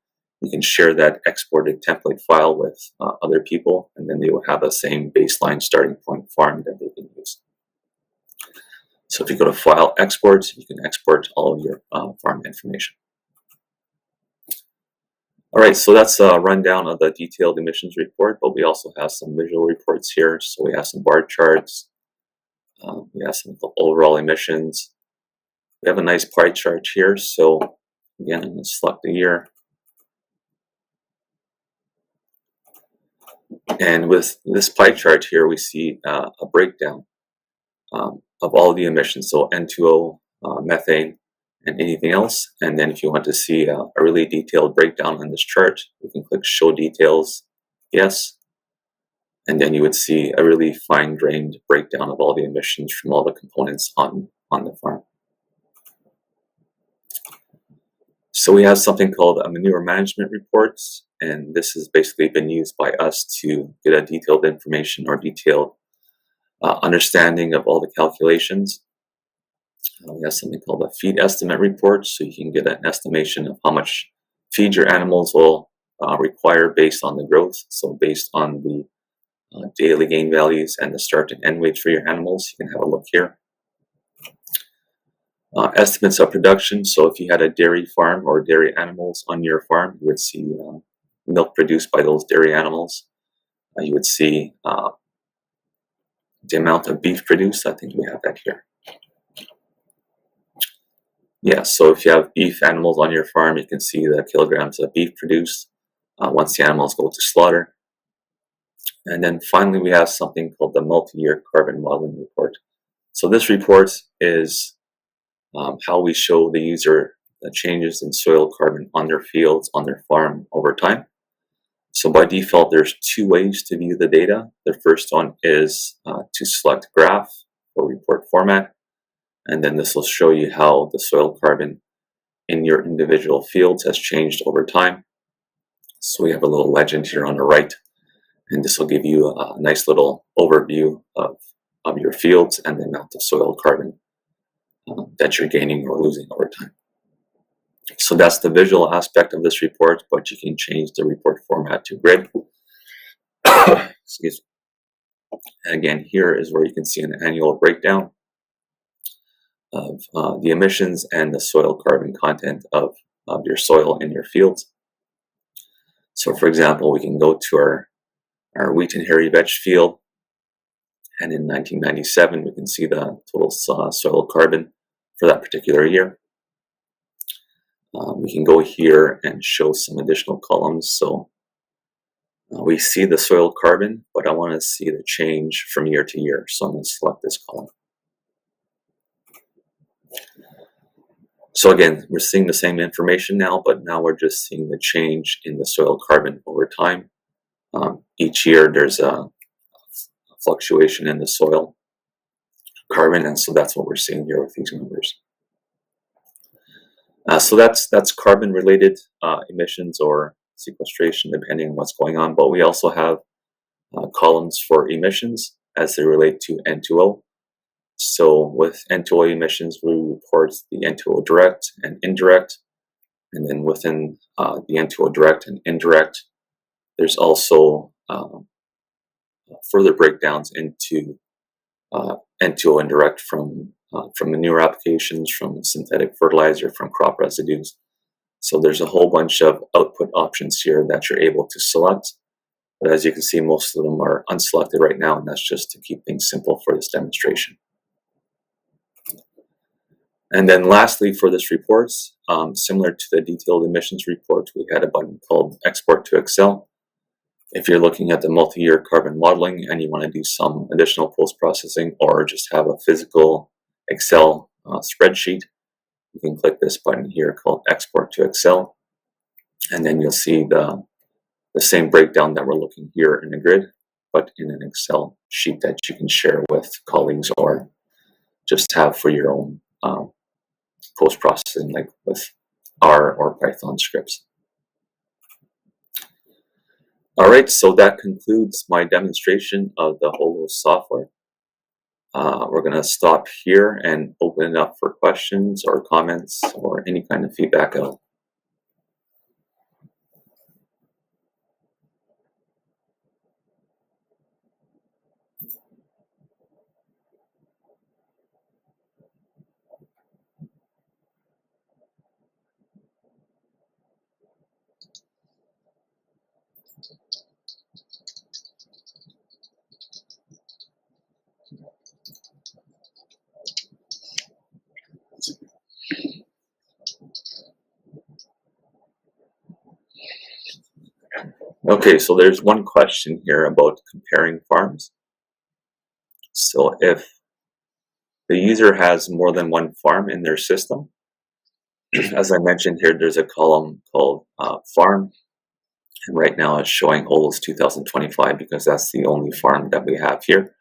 you can share that exported template file with other people, and then they will have the same baseline starting point farm that they can use. So if you go to File, Export, you can export all of your farm information. All right, so that's a rundown of the detailed emissions report, but we also have some visual reports here. So we have some bar charts. We have some overall emissions. We have a nice pie chart here. So again, I'm going to select the year. And with this pie chart here, we see a breakdown of all the emissions. So N2O, methane, and anything else. And then if you want to see a really detailed breakdown on this chart, you can click Show Details, yes. And then you would see a really fine-grained breakdown of all the emissions from all the components on the farm. So we have something called a manure management reports, and this has basically been used by us to get a detailed information or detailed understanding of all the calculations. We have something called a feed estimate report, so you can get an estimation of how much feed your animals will require based on the growth. So based on the daily gain values and the start and end weights for your animals, you can have a look here. Estimates of production, so if you had a dairy farm or dairy animals on your farm, you would see milk produced by those dairy animals. You would see the amount of beef produced. I think we have that here. Yeah, so if you have beef animals on your farm, you can see the kilograms of beef produced once the animals go to slaughter. And then finally, we have something called the multi-year carbon modeling report. So this report is how we show the user the changes in soil carbon on their fields, on their farm over time. So by default, there's two ways to view the data. The first one is to select graph or report format. And then this will show you how the soil carbon in your individual fields has changed over time. So we have a little legend here on the right, and this will give you a nice little overview of your fields and the amount of soil carbon that you're gaining or losing over time. So that's the visual aspect of this report, but you can change the report format to grid. Excuse me. And again, here is where you can see an annual breakdown of the emissions and the soil carbon content of your soil in your fields. So for example, we can go to our wheat and hairy veg field, and in 1997 we can see the total soil carbon for that particular year. We can go here and show some additional columns. So we see the soil carbon, but I want to see the change from year to year. So I'm going to select this column. So again, we're seeing the same information now, but now we're just seeing the change in the soil carbon over time. Each year there's a fluctuation in the soil carbon, and so that's what we're seeing here with these numbers. So that's carbon-related emissions or sequestration, depending on what's going on. But we also have columns for emissions as they relate to N2O. So with N2O emissions, we report the N2O direct and indirect. And then within the N2O direct and indirect, there's also further breakdowns into N2O indirect from manure applications, from synthetic fertilizer, from crop residues. So there's a whole bunch of output options here that you're able to select. But as you can see, most of them are unselected right now, and that's just to keep things simple for this demonstration. And then lastly, for this report, similar to the detailed emissions report, we had a button called Export to Excel. If you're looking at the multi-year carbon modeling and you want to do some additional post-processing or just have a physical Excel spreadsheet, you can click this button here called Export to Excel. And then you'll see the same breakdown that we're looking here in the grid, but in an Excel sheet that you can share with colleagues or just have for your own post-processing, like with R or Python scripts. All right, so that concludes my demonstration of the HOLOS software. We're going to stop here and open it up for questions or comments or any kind of feedback at all. Okay, so there's one question here about comparing farms. So if the user has more than one farm in their system, as I mentioned here, there's a column called farm, and right now it's showing HOLOS 2025 because that's the only farm that we have here.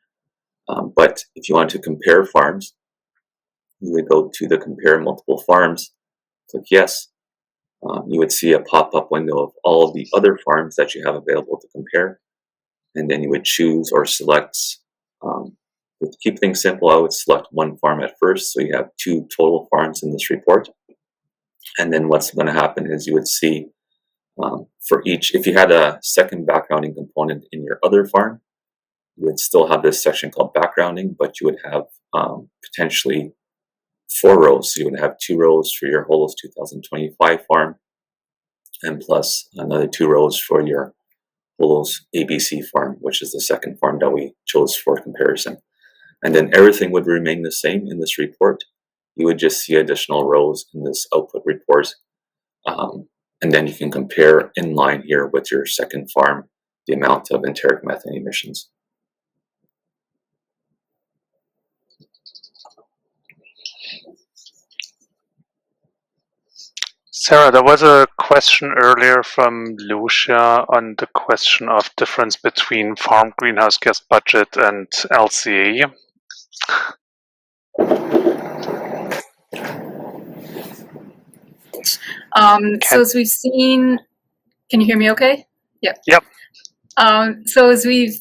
But if you want to compare farms, you would go to the compare multiple farms, click yes. You would see a pop-up window of all of the other farms that you have available to compare, and then you would choose or select. To keep things simple, I would select one farm at first, so you have 2 total farms in this report. And then what's going to happen is you would see for each, if you had a second backgrounding component in your other farm, you would still have this section called backgrounding, but you would have potentially 4 rows. So you would have 2 rows for your HOLOS 2025 farm, and plus another 2 rows for your HOLOS ABC farm, which is the second farm that we chose for comparison. And then everything would remain the same in this report. You would just see additional rows in this output report. And then you can compare in line here with your second farm the amount of enteric methane emissions. Sarah, there was a question earlier from Lucia on the question of difference between farm greenhouse gas budget and LCA. So as we've seen, can you hear me okay? Yep. Yep. So as we've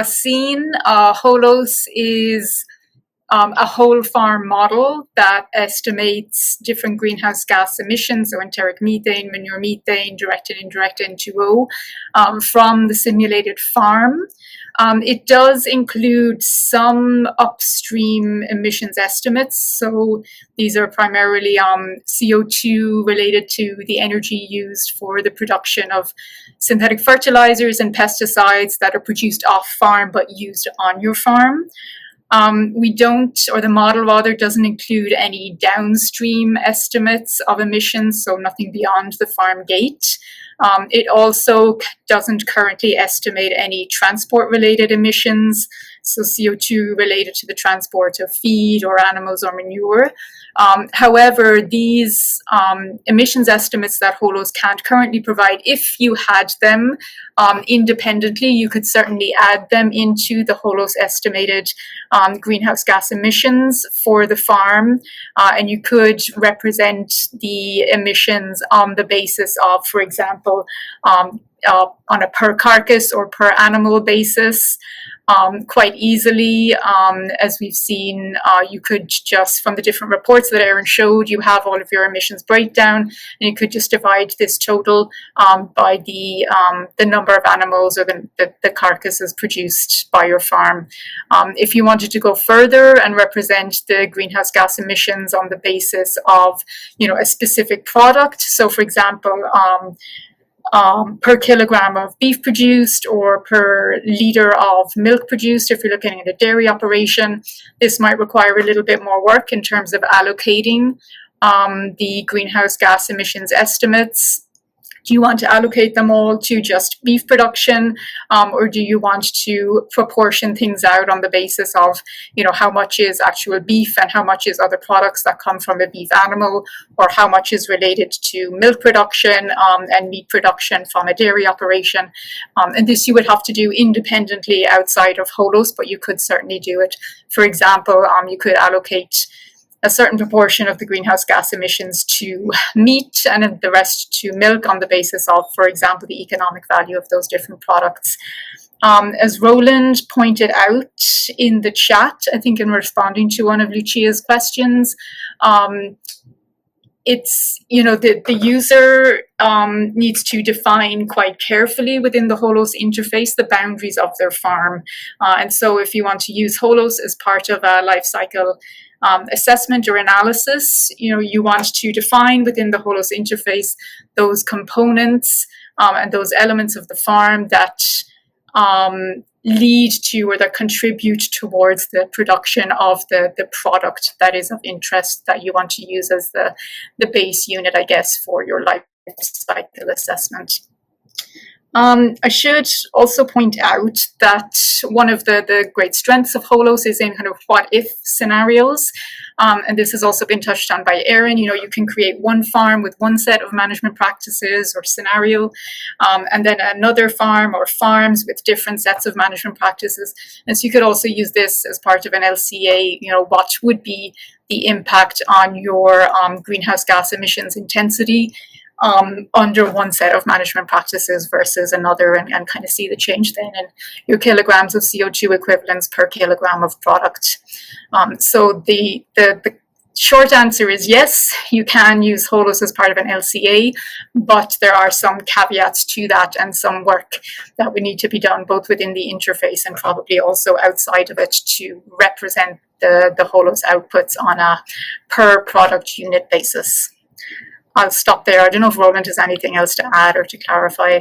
seen, HOLOS is a whole farm model that estimates different greenhouse gas emissions, so enteric methane, manure methane, direct and indirect N2O, from the simulated farm. It does include some upstream emissions estimates. So these are primarily CO2 related to the energy used for the production of synthetic fertilizers and pesticides that are produced off farm but used on your farm. We don't, or the model rather, doesn't include any downstream estimates of emissions, so nothing beyond the farm gate. It also doesn't currently estimate any transport-related emissions, so CO2 related to the transport of feed or animals or manure. However, these emissions estimates that HOLOS can't currently provide, if you had them independently, you could certainly add them into the HOLOS estimated greenhouse gas emissions for the farm, and you could represent the emissions on the basis of, for example, on a per carcass or per animal basis. Quite easily, as we've seen, you could just, from the different reports that Aaron showed, you have all of your emissions breakdown, and you could just divide this total by the number of animals or the carcasses produced by your farm. If you wanted to go further and represent the greenhouse gas emissions on the basis of, a specific product, so for example, per kilogram of beef produced or per liter of milk produced, if you're looking at a dairy operation, this might require a little bit more work in terms of allocating the greenhouse gas emissions estimates. Do you want to allocate them all to just beef production, or do you want to proportion things out on the basis of, how much is actual beef and how much is other products that come from a beef animal, or how much is related to milk production and meat production from a dairy operation? And this you would have to do independently outside of HOLOS, but you could certainly do it. For example, you could allocate a certain proportion of the greenhouse gas emissions to meat and the rest to milk on the basis of, for example, the economic value of those different products. As Roland pointed out in the chat, I think in responding to one of Lucia's questions, it's, the user needs to define quite carefully within the HOLOS interface the boundaries of their farm. And so if you want to use HOLOS as part of a life cycle assessment or analysis, you want to define within the HOLOS interface those components and those elements of the farm that lead to or that contribute towards the production of the product that is of interest that you want to use as the base unit, I guess, for your life cycle assessment. I should also point out that one of the great strengths of HOLOS is in kind of what-if scenarios. And this has also been touched on by Aaron. You can create one farm with one set of management practices or scenario, and then another farm or farms with different sets of management practices. And so you could also use this as part of an LCA, what would be the impact on your greenhouse gas emissions intensity under one set of management practices versus another, and kind of see the change then in your kilograms of CO2 equivalents per kilogram of product. So the short answer is yes, you can use HOLOS as part of an LCA, but there are some caveats to that and some work that would need to be done both within the interface and probably also outside of it to represent the HOLOS outputs on a per product unit basis. I'll stop there. I don't know if Roland has anything else to add or to clarify.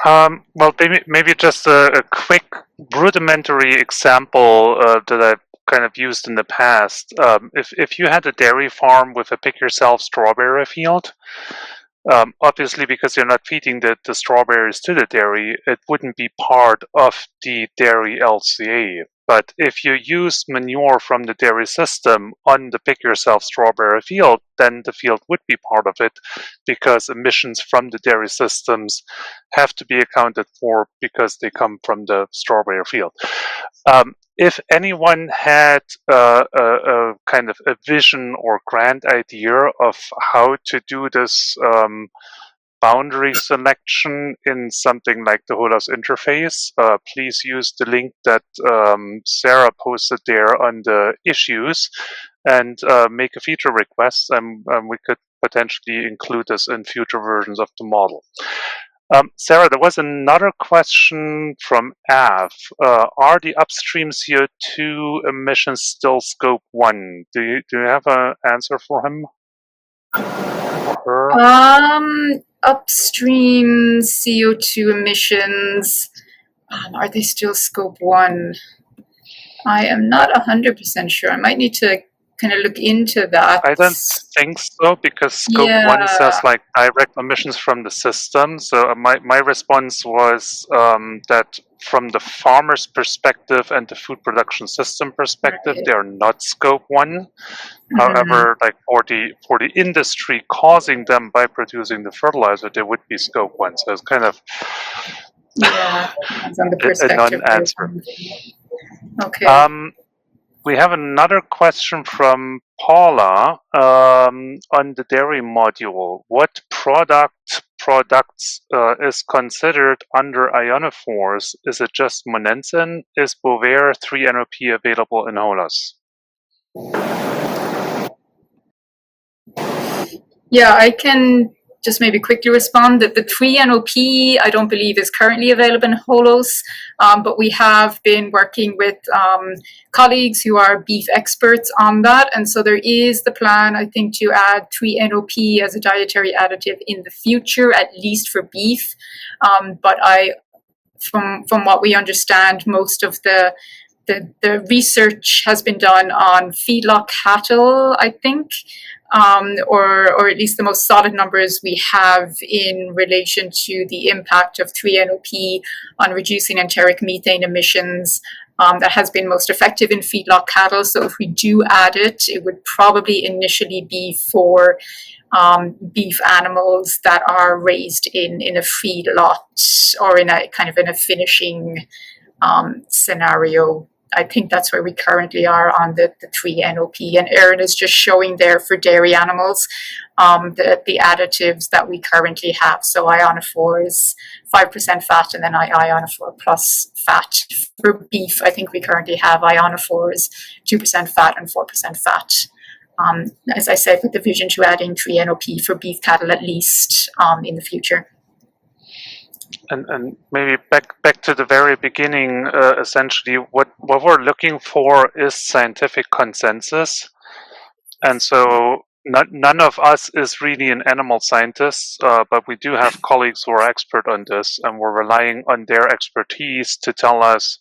Well, maybe just a quick rudimentary example that I've kind of used in the past. If you had a dairy farm with a pick-yourself strawberry field, obviously because you're not feeding the strawberries to the dairy, it wouldn't be part of the dairy LCA. But if you use manure from the dairy system on the pick-yourself strawberry field, then the field would be part of it, because emissions from the dairy systems have to be accounted for because they come from the strawberry field. If anyone had a kind of a vision or grand idea of how to do this boundary selection in something like the HOLOS interface, please use the link that Sarah posted there on the issues and make a feature request, and we could potentially include this in future versions of the model. Sarah, there was another question from Av. Are the upstream CO2 emissions still scope 1? Do you have an answer for him? Upstream CO2 emissions, are they still scope 1? I am not 100% sure. I might need to kind of look into that. I don't think so, because scope 1 says like direct emissions from the system. So my response was that from the farmer's perspective and the food production system perspective, they are not scope 1. However, like for the industry causing them by producing the fertilizer, they would be scope 1. So it's kind of depends on the a perspective. non-answer. Okay. We have another question from Paula on the dairy module. What products is considered under ionophores? Is it just monensin? Is Bovaer 3-NOP available in HOLOS? Yeah, I can just maybe quickly respond that the 3-NOP I don't believe is currently available in HOLOS, but we have been working with colleagues who are beef experts on that, and so there is the plan, I think, to add 3-NOP as a dietary additive in the future, at least for beef. But from what we understand, most of the research has been done on feedlot cattle, I think, or at least the most solid numbers we have in relation to the impact of 3-NOP on reducing enteric methane emissions. That has been most effective in feedlot cattle. So if we do add it, it would probably initially be for beef animals that are raised in a feedlot or in a kind of in a finishing scenario. I think that's where we currently are on the 3-NOP. And Erin is just showing there for dairy animals the additives that we currently have. So ionophore is 5% fat, and then ionophore plus fat. For beef, I think we currently have ionophore is 2% fat and 4% fat. As I said, with the vision to adding 3-NOP for beef cattle at least in the future. And maybe back to the very beginning, essentially what we're looking for is scientific consensus. And so none of us is really an animal scientist, but we do have colleagues who are expert on this, and we're relying on their expertise to tell us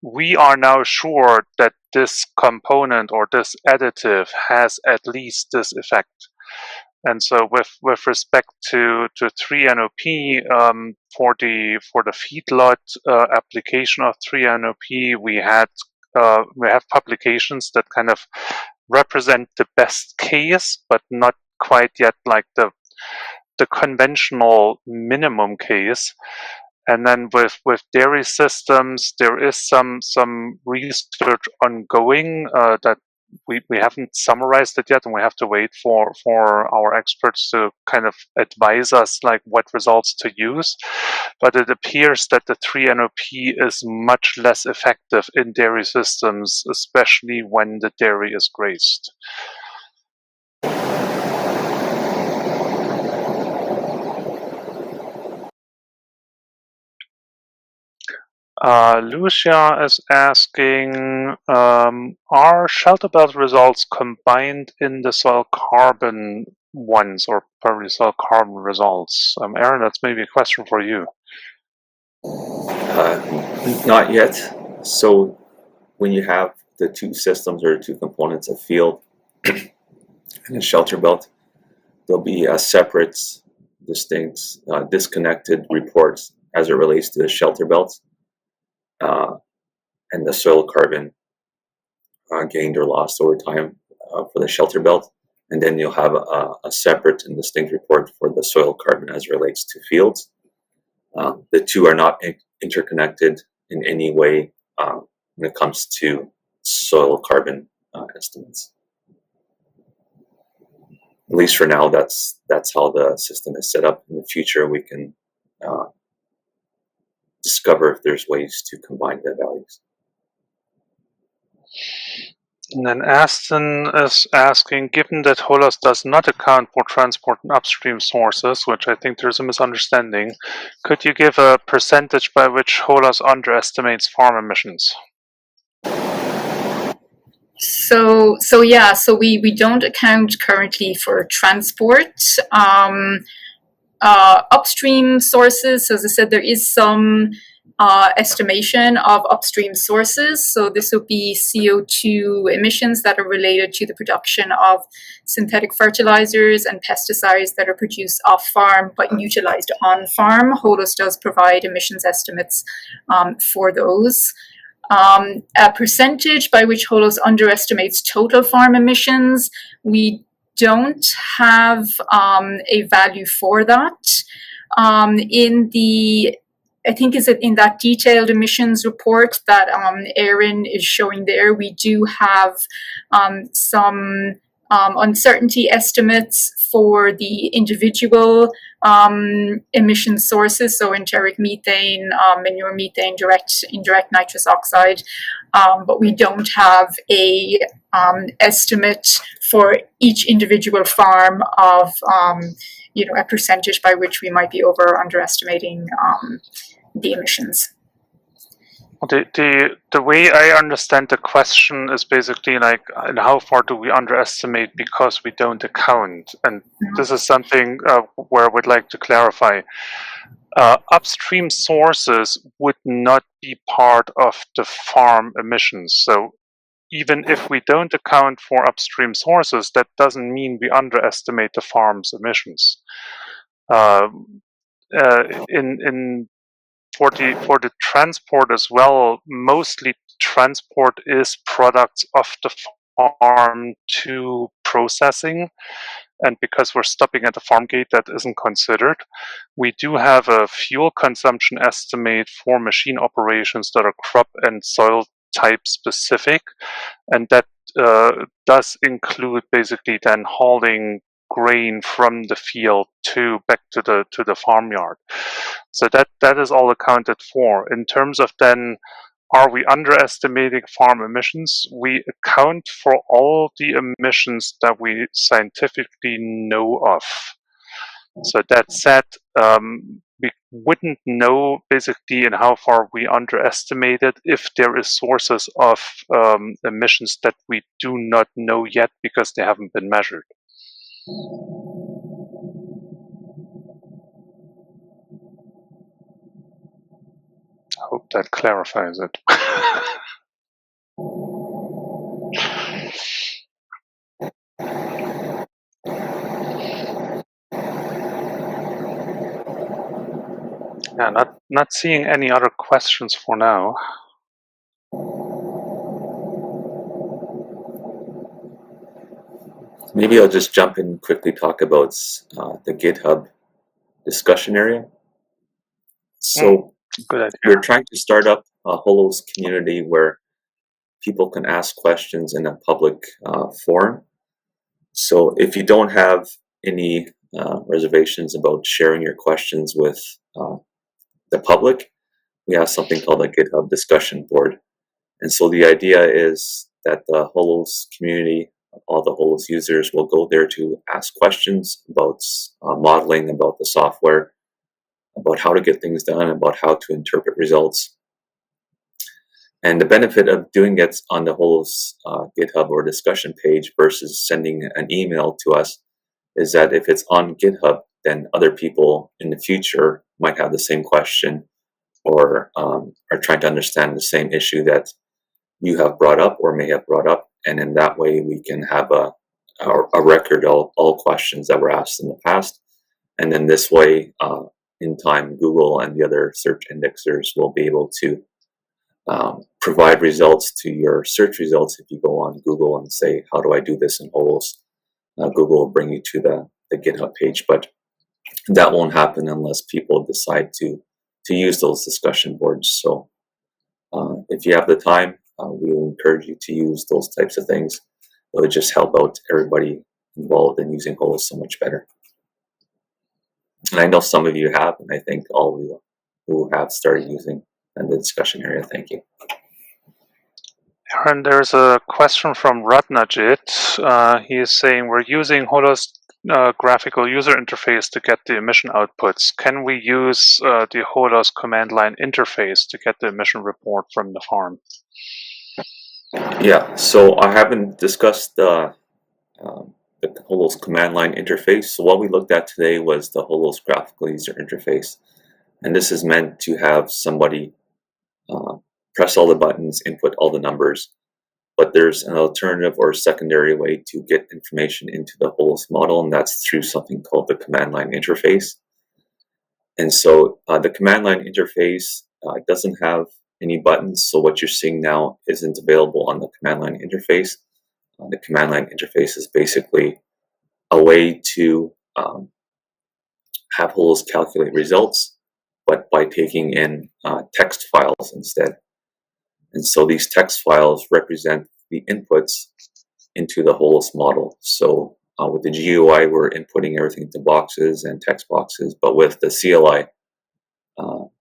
we are now sure that this component or this additive has at least this effect. And so with respect to 3-NOP, for the feedlot application of 3-NOP, we have publications that kind of represent the best case, but not quite yet like the conventional minimum case. And then with dairy systems, there is some research ongoing that we haven't summarized it yet, and we have to wait for our experts to kind of advise us like what results to use. But it appears that the 3-NOP is much less effective in dairy systems, especially when the dairy is grazed. Lucia is asking, are shelter belt results combined in the soil carbon ones, or probably soil carbon results? Aaron, that's maybe a question for you. Not yet. So when you have the two systems or two components, a field and a shelter belt, there'll be a separate, distinct, disconnected reports as it relates to the shelter belt and the soil carbon gained or lost over time for the shelter belt. And then you'll have a separate and distinct report for the soil carbon as it relates to fields. The two are not interconnected in any way when it comes to soil carbon estimates. At least for now, that's how the system is set up. In the future, we can discover if there's ways to combine the values. And then Aston is asking, given that HOLOS does not account for transport and upstream sources, which I think there's a misunderstanding, could you give a percentage by which HOLOS underestimates farm emissions? So we don't account currently for transport. Upstream sources, so as I said, there is some estimation of upstream sources. So this will be CO2 emissions that are related to the production of synthetic fertilizers and pesticides that are produced off farm but utilized on farm. HOLOS does provide emissions estimates for those. A percentage by which HOLOS underestimates total farm emissions, we don't have a value for that. In the I think is it in that detailed emissions report that Erin is showing there, we do have some uncertainty estimates for the individual emission sources, so enteric methane, manure methane, indirect nitrous oxide, but we don't have a estimate for each individual farm of a percentage by which we might be over or underestimating the emissions. The way I understand the question is basically like, how far do we underestimate because we don't account? And this is something where I would like to clarify. Upstream sources would not be part of the farm emissions. So even if we don't account for upstream sources, that doesn't mean we underestimate the farm's emissions. For the transport as well, mostly transport is products of the farm to processing, and because we're stopping at the farm gate, that isn't considered. We do have a fuel consumption estimate for machine operations that are crop and soil type specific, and that does include basically then hauling grain from the field back to the farmyard. So that is all accounted for. In terms of then, are we underestimating farm emissions? We account for all the emissions that we scientifically know of. So that said, we wouldn't know basically in how far we underestimated if there is sources of emissions that we do not know yet because they haven't been measured. I hope that clarifies it. Yeah, not seeing any other questions for now. Maybe I'll just jump in and quickly talk about the GitHub discussion area. So good idea. We're trying to start up a HOLOS community where people can ask questions in a public forum. So if you don't have any reservations about sharing your questions with the public, we have something called a GitHub discussion board. And so the idea is that the HOLOS community, all the HOLOS users will go there to ask questions about modeling, about the software, about how to get things done, about how to interpret results. And the benefit of doing it on the HOLOS GitHub or discussion page versus sending an email to us is that if it's on GitHub, then other people in the future might have the same question or are trying to understand the same issue that you have brought up or may have brought up. And in that way, we can have a record of all questions that were asked in the past. And then this way, in time, Google and the other search indexers will be able to provide results to your search results. If you go on Google and say, how do I do this in HOLOS? Google will bring you to the GitHub page, but that won't happen unless people decide to use those discussion boards. So if you have the time, we will encourage you to use those types of things. It would just help out everybody involved in using HOLOS so much better. And I know some of you have, and I think all of you who have started using in the discussion area, thank you. And there's a question from Ratnajit. He is saying, we're using HOLOS graphical user interface to get the emission outputs. Can we use the HOLOS command line interface to get the emission report from the farm? Yeah, so I haven't discussed the HOLOS command line interface. So what we looked at today was the HOLOS graphical user interface. And this is meant to have somebody press all the buttons, input all the numbers. But there's an alternative or secondary way to get information into the HOLOS model, and that's through something called the command line interface. And so the command line interface doesn't have any buttons, so what you're seeing now isn't available on the command line interface. The command line interface is basically a way to have HOLOS calculate results, but by taking in text files instead. And so these text files represent the inputs into the HOLOS model. So with the GUI, we're inputting everything into boxes and text boxes, but with the CLI,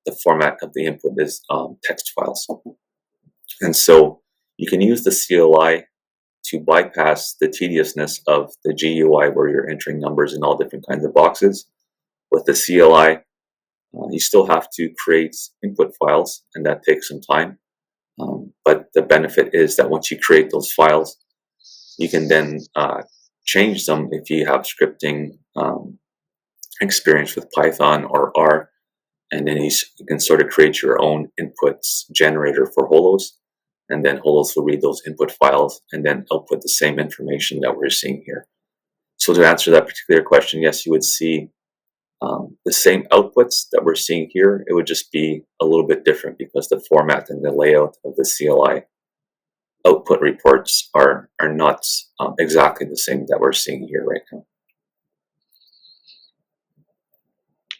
the format of the input is text files. And so you can use the CLI to bypass the tediousness of the GUI where you're entering numbers in all different kinds of boxes. With the CLI, you still have to create input files, and that takes some time. But the benefit is that once you create those files, you can then change them if you have scripting experience with Python or R, and then you can sort of create your own inputs generator for HOLOS, and then HOLOS will read those input files and then output the same information that we're seeing here. So to answer that particular question, yes, you would see the same outputs that we're seeing here. It would just be a little bit different because the format and the layout of the CLI output reports are not exactly the same that we're seeing here right now.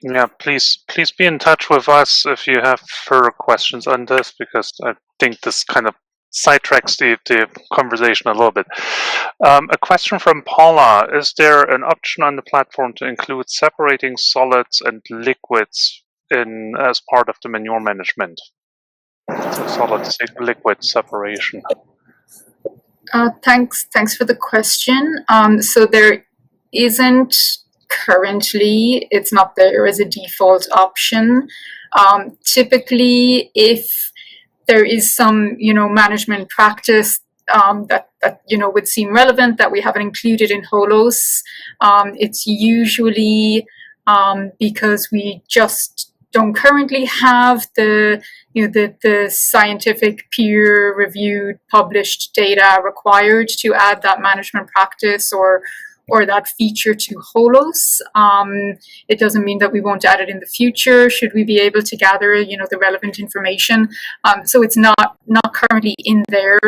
Yeah, please be in touch with us if you have further questions on this, because I think this kind of sidetracks the conversation a little bit. A question from Paula: is there an option on the platform to include separating solids and liquids in as part of the manure management? So solid liquid separation. Thanks for the question. So there isn't currently, it's not there as a default option. Typically, if there is some, management practice that would seem relevant that we haven't included in HOLOS, it's usually because we just don't currently have the scientific peer-reviewed published data required to add that management practice or that feature to HOLOS. It doesn't mean that we won't add it in the future should we be able to gather the relevant information. So it's not currently in there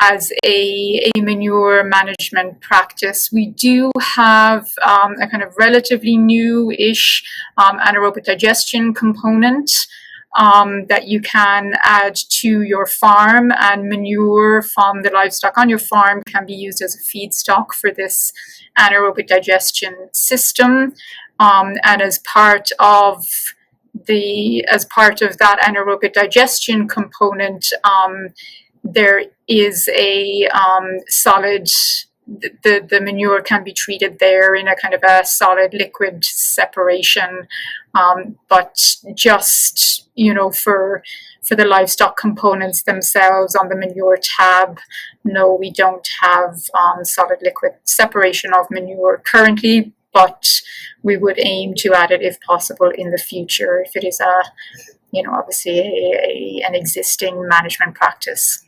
as a manure management practice. We do have a kind of relatively new-ish anaerobic digestion component that you can add to your farm, and manure from the livestock on your farm can be used as a feedstock for this anaerobic digestion system. And as part of that anaerobic digestion component, there is a solid, the manure can be treated there in a kind of a solid liquid separation, but just for the livestock components themselves on the manure tab, no, we don't have solid liquid separation of manure currently, but we would aim to add it if possible in the future if it is obviously an existing management practice.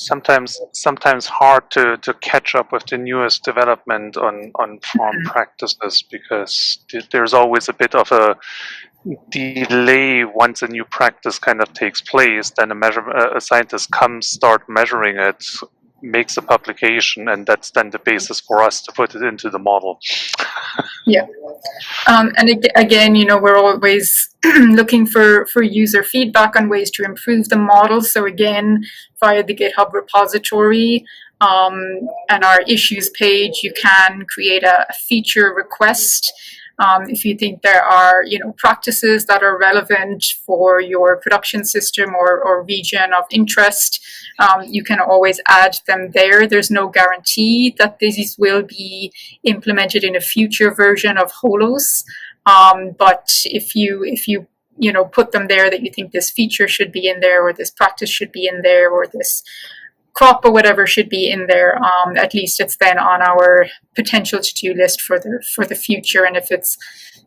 Sometimes hard to catch up with the newest development on farm practices, because there's always a bit of a delay once a new practice kind of takes place. Then a scientist start measuring it, makes a publication, and that's then the basis for us to put it into the model. Yeah. And again, we're always looking for user feedback on ways to improve the model. So again, via the GitHub repository and our issues page, you can create a feature request. If you think there are, practices that are relevant for your production system or region of interest, you can always add them there. There's no guarantee that these will be implemented in a future version of HOLOS. But if you put them there that you think this feature should be in there, or this practice should be in there, or this crop or whatever should be in there, at least it's then on our potential to-do list for the future. And if it's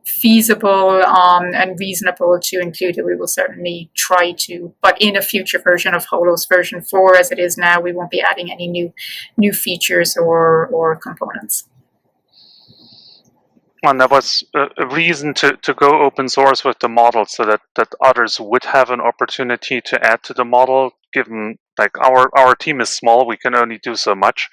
feasible and reasonable to include it, we will certainly try to. But in a future version of HOLOS version 4, as it is now, we won't be adding any new features or components. And that was a reason to go open source with the model, so that others would have an opportunity to add to the model. Given like our team is small, we can only do so much.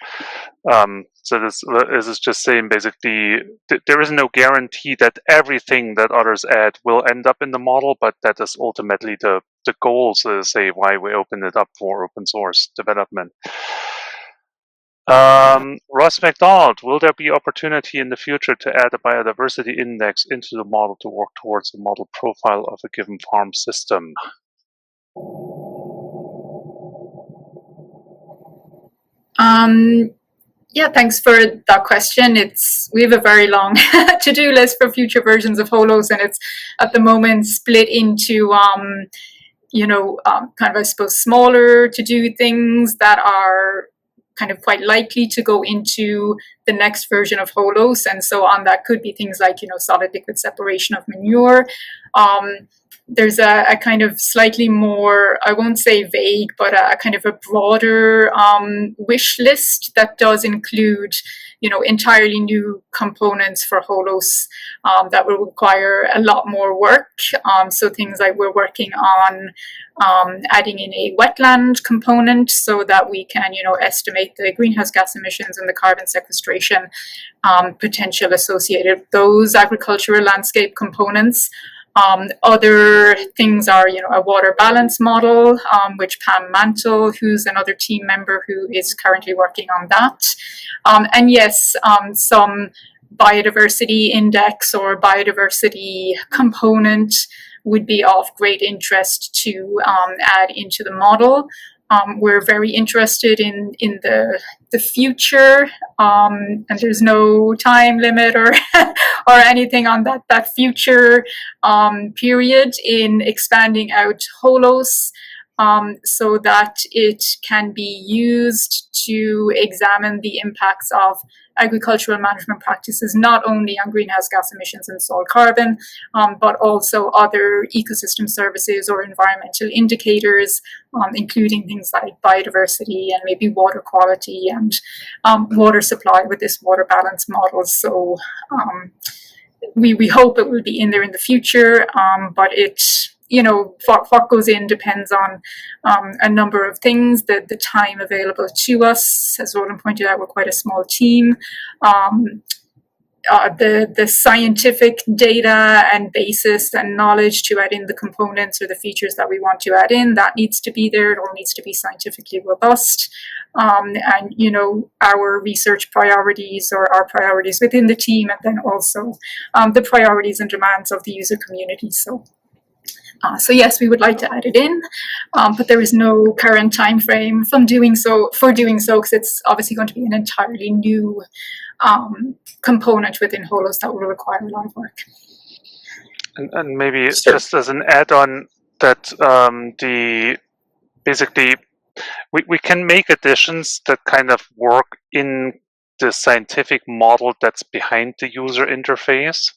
So this is just saying basically there is no guarantee that everything that others add will end up in the model, but that is ultimately the goal. So to say why we open it up for open source development. Ross McDonald, will there be opportunity in the future to add a biodiversity index into the model to work towards the model profile of a given farm system? Yeah, thanks for that question. We have a very long to-do list for future versions of HOLOS, and it's at the moment split into kind of, I suppose, smaller to-do things that are kind of quite likely to go into the next version of HOLOS. And so on, that could be things like, solid liquid separation of manure. There's a kind of slightly more, I won't say vague, but a kind of a broader wish list that does include, entirely new components for HOLOS that will require a lot more work. So things like we're working on adding in a wetland component so that we can, estimate the greenhouse gas emissions and the carbon sequestration potential associated with those agricultural landscape components. Other things are, a water balance model, which Pam Mantle, who's another team member who is currently working on that. And yes, some biodiversity index or biodiversity component would be of great interest to add into the model. We're very interested in the future, and there's no time limit or or anything on that future period in expanding out HOLOS, so that it can be used to examine the impacts of agricultural management practices, not only on greenhouse gas emissions and soil carbon, but also other ecosystem services or environmental indicators, including things like biodiversity and maybe water quality and water supply with this water balance model. So we hope it will be in there in the future, but it, what goes in depends on a number of things. The time available to us, as Roland pointed out, we're quite a small team. The scientific data and basis and knowledge to add in the components or the features that we want to add in, that needs to be there. It all needs to be scientifically robust. And, our research priorities or our priorities within the team, and then also the priorities and demands of the user community. So yes, we would like to add it in, but there is no current time frame for doing so, because it's obviously going to be an entirely new component within HOLOS that will require a lot of work. And maybe just as an add-on, that basically we can make additions that kind of work in the scientific model that's behind the user interface.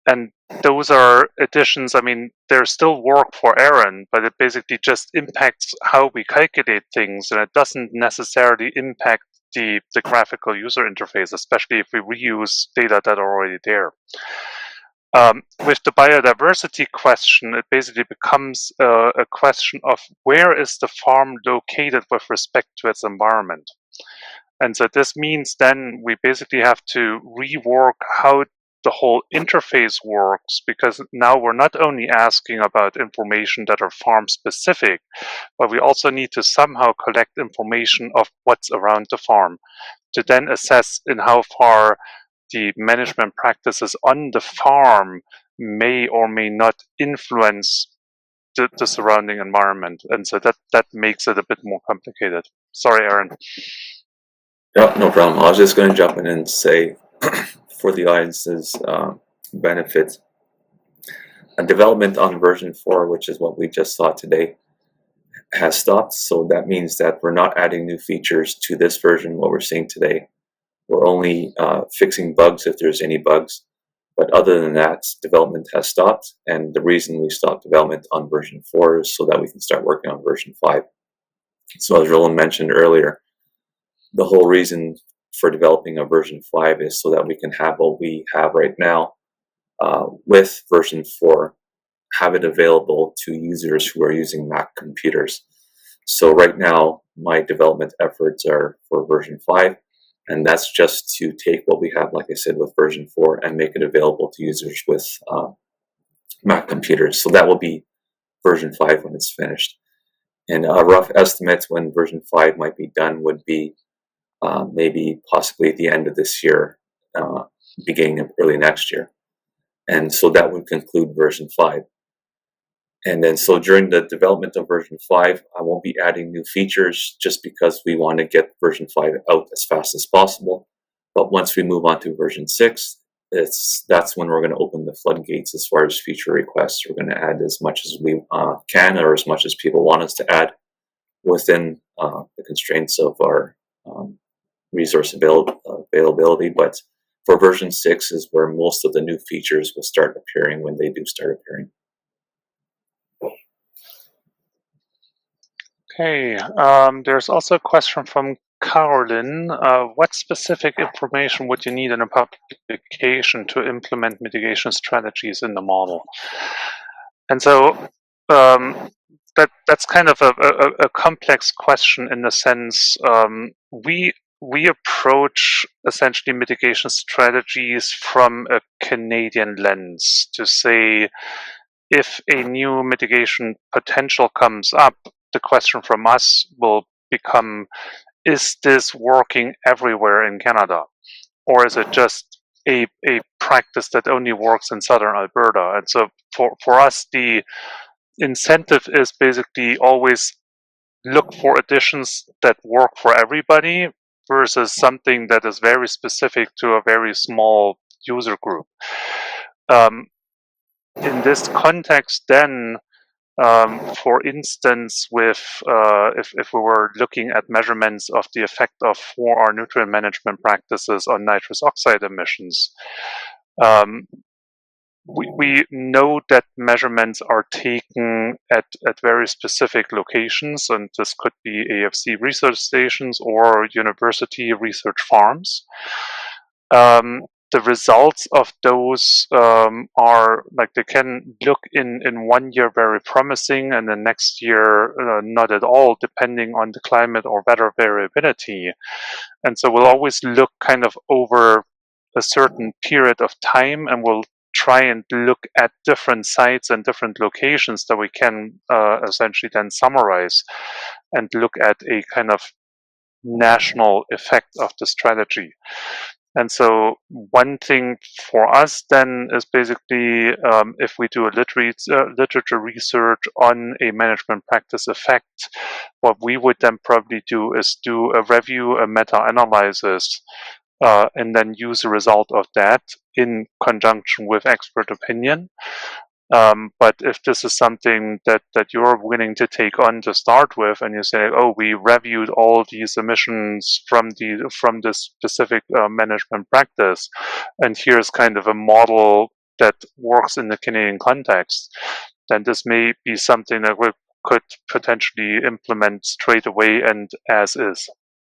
And those are additions, I mean, there's still work for Aaron, but it basically just impacts how we calculate things, and it doesn't necessarily impact the graphical user interface, especially if we reuse data that are already there. With the biodiversity question, it basically becomes a question of where is the farm located with respect to its environment. And so this means then we basically have to rework how the whole interface works, because now we're not only asking about information that are farm specific, but we also need to somehow collect information of what's around the farm to then assess in how far the management practices on the farm may or may not influence the surrounding environment. And so that makes it a bit more complicated. Sorry, Aaron. Yeah, no problem. I was just going to jump in and say, for the audience's benefit, a development on version 4, which is what we just saw today, has stopped. So that means that we're not adding new features to this version, what we're seeing today. We're only fixing bugs if there's any bugs. But other than that, development has stopped, and the reason we stopped development on version 4 is so that we can start working on version 5. So as Roland mentioned earlier, the whole reason for developing a version 5 is so that we can have what we have right now with version 4, have it available to users who are using Mac computers. So right now, my development efforts are for version 5, and that's just to take what we have, like I said, with version 4 and make it available to users with Mac computers. So that will be version 5 when it's finished. And a rough estimate when version 5 might be done would be maybe possibly at the end of this year, beginning of early next year. And so that would conclude version 5. And then so during the development of version 5, I won't be adding new features just because we want to get version 5 out as fast as possible. But once we move on to version 6, that's when we're going to open the floodgates as far as feature requests. We're going to add as much as we can, or as much as people want us to add within the constraints of our resource availability. But for version 6 is where most of the new features will start appearing when they do start appearing. Okay, there's also a question from Carolyn. What specific information would you need in a publication to implement mitigation strategies in the model? And so that's kind of a complex question in the sense we approach essentially mitigation strategies from a Canadian lens to say if a new mitigation potential comes up, the question from us will become, is this working everywhere in Canada? Or is it just a practice that only works in southern Alberta? And so for us, the incentive is basically always look for additions that work for everybody versus something that is very specific to a very small user group. In this context, then, for instance, with if we were looking at measurements of the effect of 4R nutrient management practices on nitrous oxide emissions, we know that measurements are taken at very specific locations, and this could be AFC research stations or university research farms. The results of those are like they can look in 1 year very promising, and the next year not at all, depending on the climate or weather variability. And so we'll always look kind of over a certain period of time, and we'll try and look at different sites and different locations that we can essentially then summarize and look at a kind of national effect of the strategy. And so one thing for us then is basically if we do a literature research on a management practice effect, what we would then probably do is do a review, a meta-analysis, and then use the result of that in conjunction with expert opinion. But if this is something that you're willing to take on to start with, and you say, "Oh, we reviewed all these emissions from this specific management practice, and here's kind of a model that works in the Canadian context," then this may be something that we could potentially implement straight away and as is.